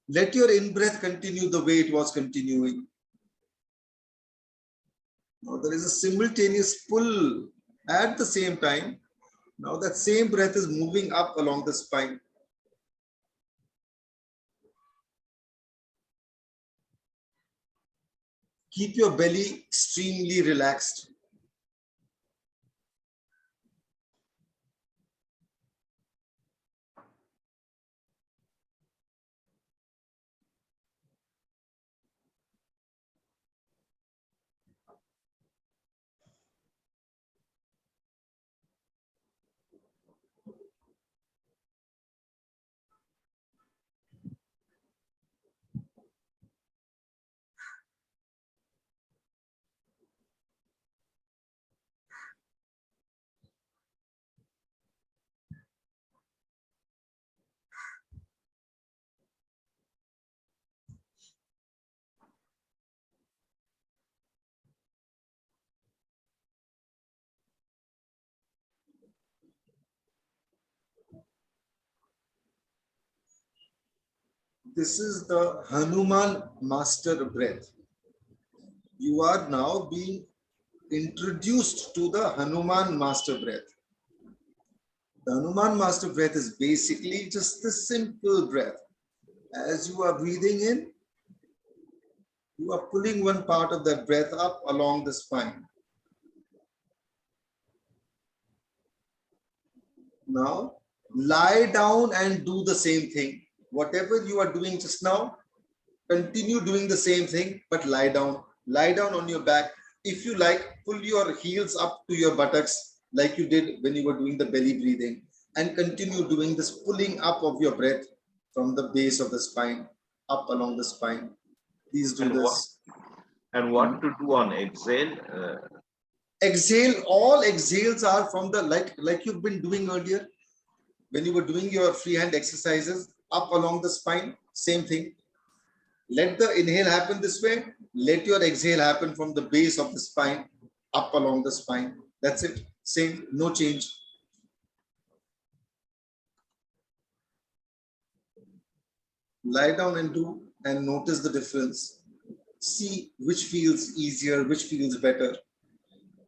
Let your in-breath continue the way it was continuing. Now there is a simultaneous pull at the same time. Now that same breath is moving up along the spine. Keep your belly extremely relaxed. This is the Hanuman master breath. You are now being introduced to the Hanuman master breath. The Hanuman master breath is basically just the simple breath. As you are breathing in, you are pulling one part of that breath up along the spine. Now, lie down and do the same thing. Whatever you are doing just now, continue doing the same thing, but lie down. Lie down on your back. If you like, pull your heels up to your buttocks like you did when you were doing the belly breathing, and continue doing this pulling up of your breath from the base of the spine, up along the spine. Please do this. And what to do on exhale? Exhale, all exhales are from the, like you've been doing earlier, when you were doing your freehand exercises, up along the spine, same thing. Let the inhale happen this way. Let your exhale happen from the base of the spine, up along the spine. That's it. Same, no change. Lie down and do, and notice the difference. See which feels easier, which feels better.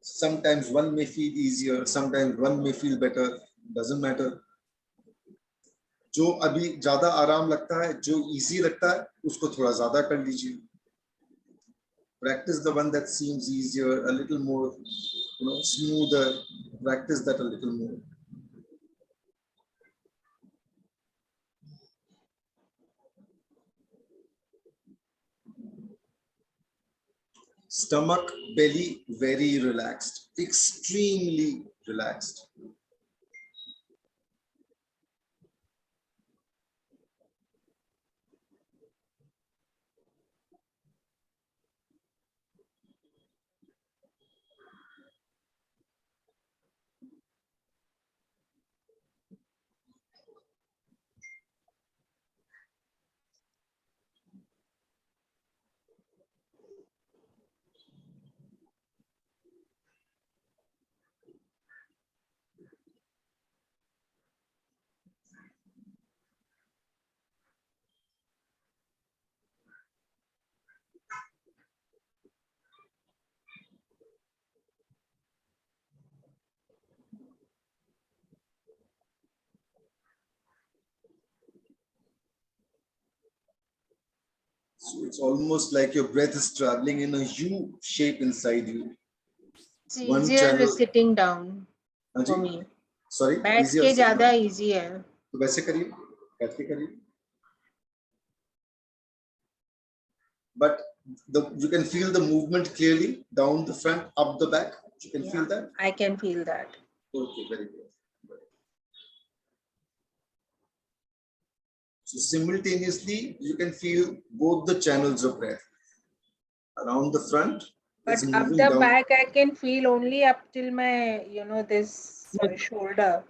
Sometimes one may feel easier, sometimes one may feel better. Doesn't matter. जो अभी ज्यादा आराम लगता है, जो easy लगता है, उसको थोड़ा ज्यादा कर लीजिए. Practice the one that seems easier, a little more, smoother. Practice that a little more. Stomach, belly, very relaxed, extremely relaxed. So it's almost like your breath is traveling in a U shape inside you. It's One easier channel. sitting down हाँ for ji? me. Sorry, बैठ easier के sitting ज्यादा down. easy है. तो वैसे करिए, बैठ के करिए. But you can feel the movement clearly down the front, up the back. You can feel that? I can feel that. Okay, very good. So simultaneously, you can feel both the channels of breath. Around the front, But it's up moving the down. back, I can feel only up till my, this shoulder.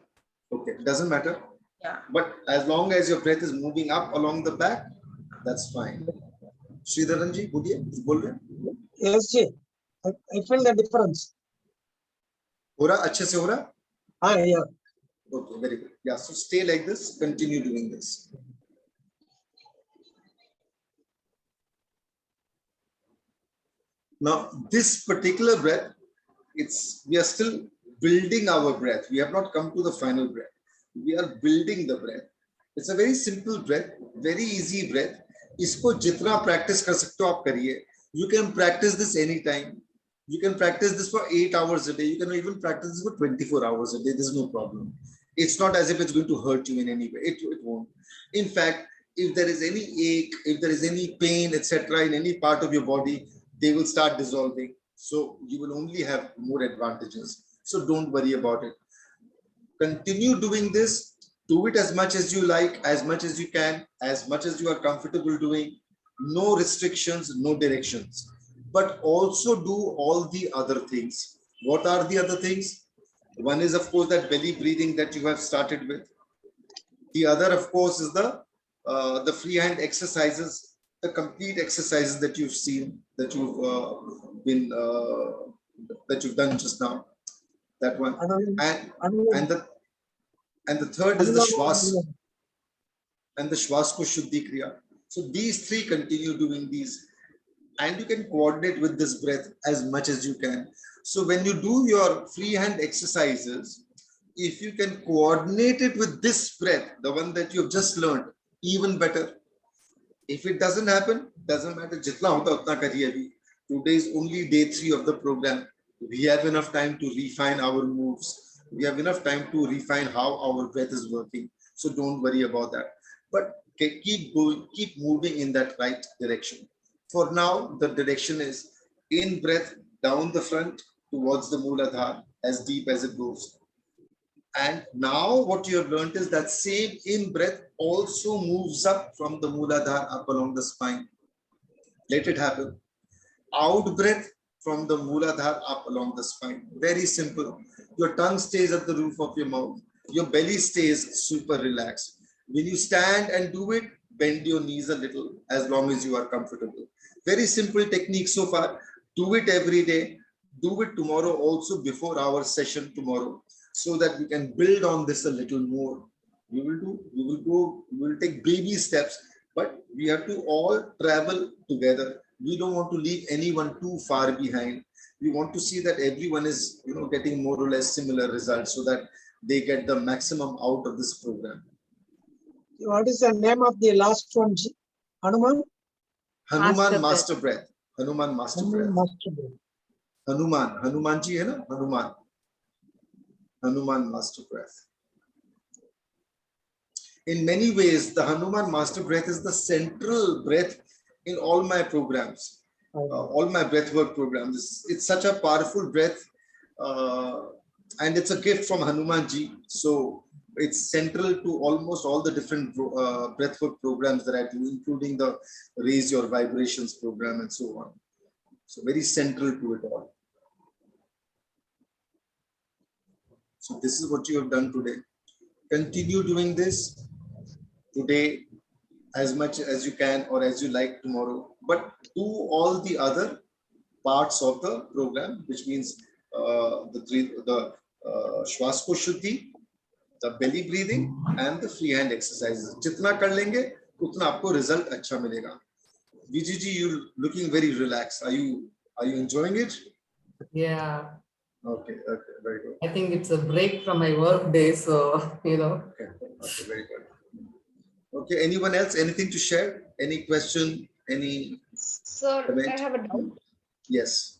Okay, doesn't matter. Yeah. But as long as your breath is moving up along the back, that's fine. Sridharan ji, बोलिए, कुछ बोल रहे हैं? Yes, ji. I feel the difference. हो रहा, अच्छे से हो रहा? Yeah. Okay, very good. Yeah, so stay like this, continue doing this. Now, this particular breath, we are still building our breath. We have not come to the final breath. We are building the breath. It's a very simple breath, very easy breath. इसको जितना practice कर सकते हो आप करिए. You can practice this anytime. You can practice this for 8 hours a day. You can even practice this for 24 hours a day. There's no problem. It's not as if it's going to hurt you in any way. It won't. In fact, if there is any ache, if there is any pain, etc., in any part of your body, they will start dissolving. So you will only have more advantages. So don't worry about it. Continue doing this. Do it as much as you like, as much as you can, as much as you are comfortable doing. No restrictions, no directions. But also do all the other things. What are the other things? One is, of course, that belly breathing that you have started with. The other, of course, is the freehand exercises, the complete exercises that you've seen, that you've done just now. That one. And the third is the Shwas. And the Shwas ko Shuddhi Kriya. So these three, continue doing these. And you can coordinate with this breath as much as you can. So when you do your freehand exercises, if you can coordinate it with this breath, the one that you've just learned, even better. If it doesn't happen, doesn't matter. Jitna hota utna kariye abhi. Today is only day 3 of the program. We have enough time to refine our moves. We have enough time to refine how our breath is working. So don't worry about that. But keep going, keep moving in that right direction. For now, the direction is in breath down the front towards the Mooladhara, as deep as it goes. And now what you have learned is that same in breath also moves up from the Mooladhara up along the spine. Let it happen. Out breath from the Mooladhara up along the spine. Very simple. Your tongue stays at the roof of your mouth. Your belly stays super relaxed. When you stand and do it, bend your knees a little as long as you are comfortable. Very simple technique so far. Do it every day. Do it tomorrow also before our session tomorrow, so that we can build on this a little more. We will take baby steps, but we have to all travel together. We don't want to leave anyone too far behind. We want to see that everyone is, getting more or less similar results, so that they get the maximum out of this program. What is the name of the last one? Hanuman? Hanuman Master Breath. Hanuman Master Breath. Hanuman ji hai na? Hanuman Master Breath. In many ways, the Hanuman Master Breath is the central breath in all my programs, all my breathwork programs. It's such a powerful breath, and it's a gift from Hanuman ji. So It's central to almost all the different breathwork programs that I do, including the Raise Your Vibrations program and so on. So very central to it all. So this is what you have done today. Continue doing this today as much as you can or as you like tomorrow, but do all the other parts of the program, which means the Shwas ko Shuddhi, the belly breathing and the free hand exercises. Jitna kar lenge, utna aapko result acha milega. Vijiji, you looking very relaxed. Are you enjoying it? Yeah. Okay, very good. I think it's a break from my work day, so Okay, very good. Okay, anyone else? Anything to share? Any question? Any Sir, comment? I have a doubt. Yes.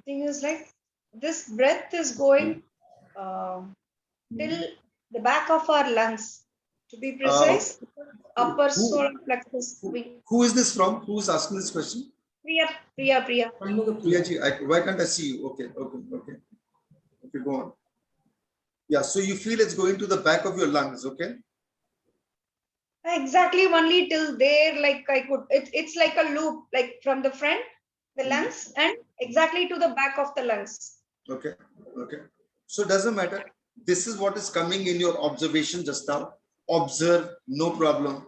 Thing is like this breath is going till the back of our lungs. To be precise, upper solar plexus. Who is this from? Who is asking this question? Priya. Priyaji, why can't I see you? Okay, go on. Yeah, so you feel it's going to the back of your lungs, okay? Exactly, only till there, like I could. It's like a loop, like from the front, the lungs, and exactly to the back of the lungs. Okay. So it doesn't matter. This is what is coming in your observation just now. Observe, no problem.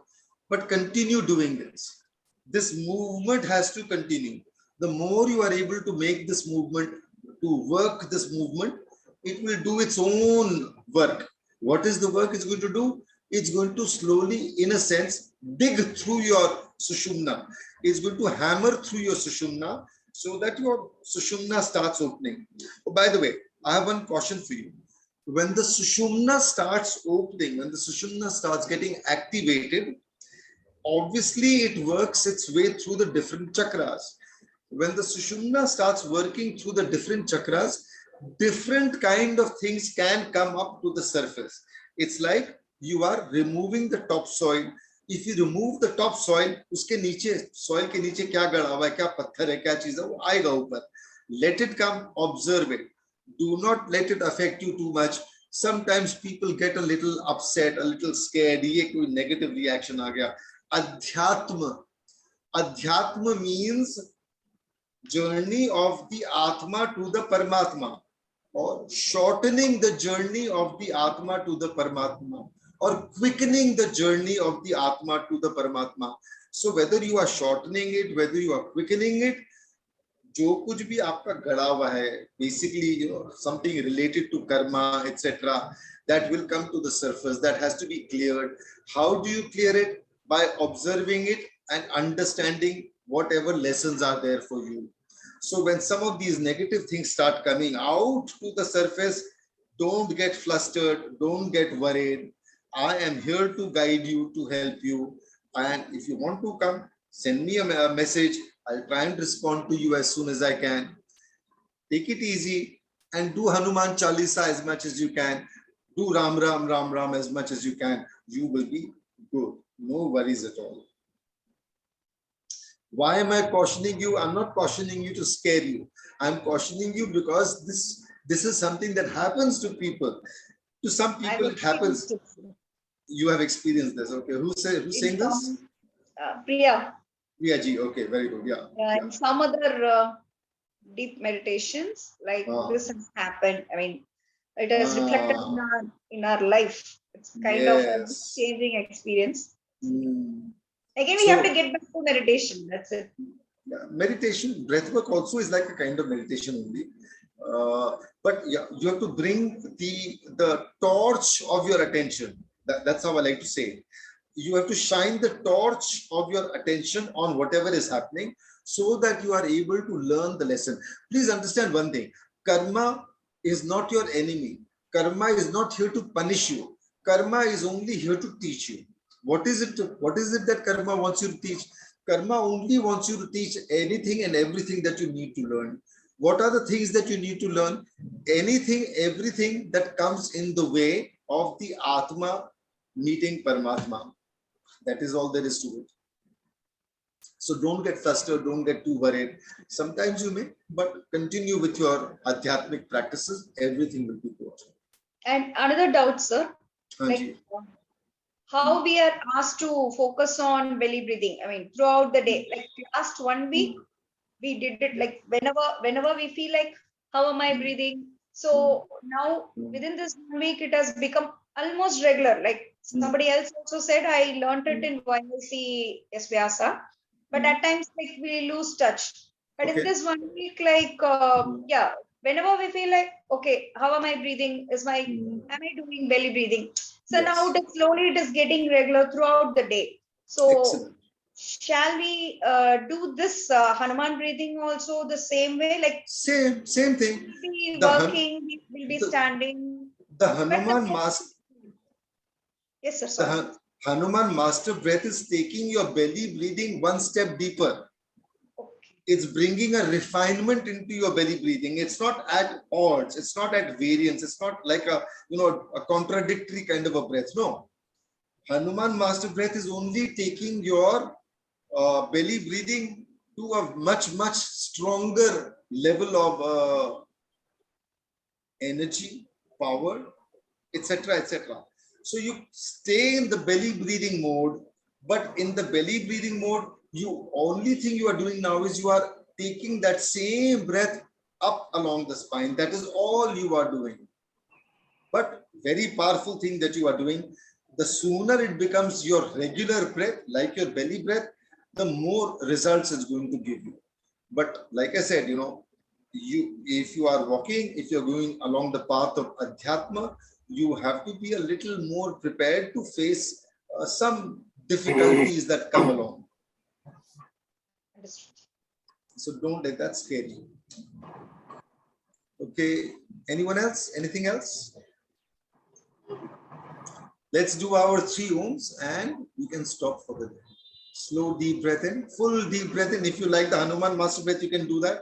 But continue doing this. This movement has to continue. The more you are able to make this movement, to work this movement, it will do its own work. What is the work it's going to do? It's going to slowly, in a sense, dig through your sushumna. It's going to hammer through your sushumna so that your sushumna starts opening. Oh, by the way, I have one caution for you. When the sushumna starts opening, when the sushumna starts getting activated, obviously it works its way through the different chakras. When the sushumna starts working through the different chakras, different kind of things can come up to the surface. It's like you are removing the topsoil. If you remove the topsoil, uske niche, soil ke niche kya gada hua hai, kya patthar hai, kya cheez hai, wo aayega upar. Let it come, observe it. Do not let it affect you too much. Sometimes people get a little upset, a little scared. Ye koi negative reaction aa gaya. Adhyatma means journey of the Atma to the Paramatma, or shortening the journey of the Atma to the Paramatma, or quickening the journey of the Atma to the Paramatma. So whether you are shortening it, whether you are quickening it, जो कुछ भी आपका गड़ा हुआ है, basically something related to karma, etc., that will come to the surface, that has to be cleared. How do you clear it? By observing it and understanding whatever lessons are there for you. So when some of these negative things start coming out to the surface, don't get flustered, don't get worried. I am here to guide you, to help you. And if you want to come, send me a message. I'll try and respond to you as soon as I can. Take it easy and do Hanuman Chalisa as much as you can. Do Ram Ram as much as you can. You will be good. No worries at all. Why am I cautioning you? I'm not cautioning you to scare you. I'm cautioning you because this is something that happens to people. To some people it happens. You have experienced this. Okay. Who's saying this? Priya. Priya ji. Okay. Very good. Yeah. And some other deep meditations like this has happened. I mean, it has reflected in our life. It's kind of a changing experience. Again, we have to get back to meditation. That's it. Yeah, meditation, breathwork also is like a kind of meditation only. But yeah, you have to bring the torch of your attention. That's how I like to say. You have to shine the torch of your attention on whatever is happening so that you are able to learn the lesson. Please understand one thing. Karma is not your enemy. Karma is not here to punish you. Karma is only here to teach you. What is it that karma wants you to teach? Karma only wants you to teach anything and everything that you need to learn. What are the things that you need to learn? Anything, everything that comes in the way of the Atma meeting Paramatma. That is all there is to it. So don't get flustered, don't get too worried. Sometimes you may, but continue with your adhyatmic practices. Everything will be good. And another doubt, sir, like how we are asked to focus on belly breathing. I mean, throughout the day, like last 1 week, we did it like whenever we feel like, how am I breathing? So now within this 1 week, it has become almost regular. Like somebody else also said, I learned it in VYASA, but at times like we lose touch. But in this 1 week, like yeah, whenever we feel like, okay, how am I breathing? Am I doing belly breathing? So now slowly it is getting regular throughout the day. So excellent. Shall we do this Hanuman breathing also the same way? Like same thing. We'll be The working, we'll be standing. The Hanuman master. Yes, sir. Sorry. The Hanuman master breath is taking your belly breathing one step deeper. It's bringing a refinement into your belly breathing. It's not at odds. It's not at variance. It's not like a contradictory kind of a breath. No. Hanuman master breath is only taking your belly breathing to a much stronger level of energy, power, etc. So you stay in the belly breathing mode, but in the belly breathing mode, you only thing you are doing now is you are taking that same breath up along the spine. That is all you are doing. But very powerful thing that you are doing. The sooner it becomes your regular breath, like your belly breath, the more results it's going to give you. But like I said, if you are walking, if you're going along the path of Adhyatma, you have to be a little more prepared to face some difficulties that come along. So don't let that scare you. Okay, anyone else? Anything else? Let's do our 3 ohms and we can stop for the day. Slow deep breath in, full deep breath in. If you like the Hanuman master breath, you can do that.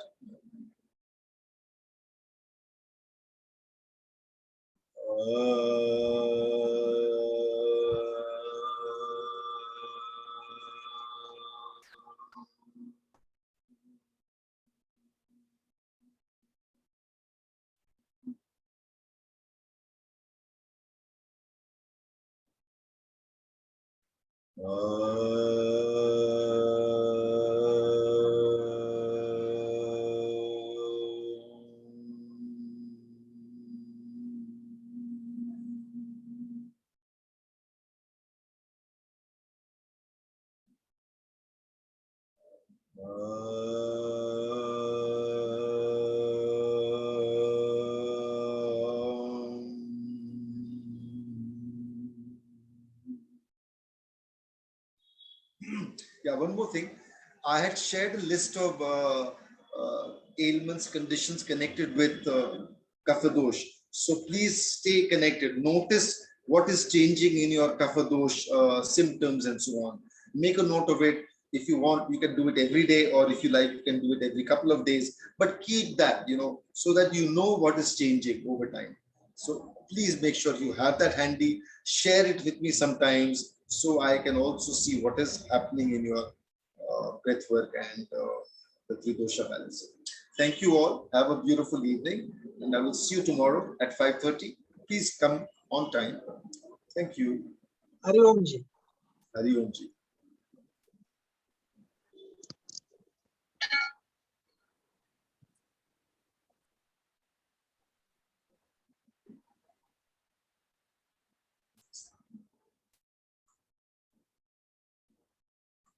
Yeah, one more thing. I had shared a list of ailments, conditions connected with Kapha Dosha. So please stay connected. Notice what is changing in your Kapha Dosha symptoms and so on. Make a note of it. If you want, you can do it every day, or if you like, you can do it every couple of days. But keep that, so that you know what is changing over time. So please make sure you have that handy. Share it with me sometimes, so I can also see what is happening in your breath work and the Tridosha balance. Thank you all. Have a beautiful evening, and I will see you tomorrow at 5:30. Please come on time. Thank you. Hari Om Ji. Hari Om Ji.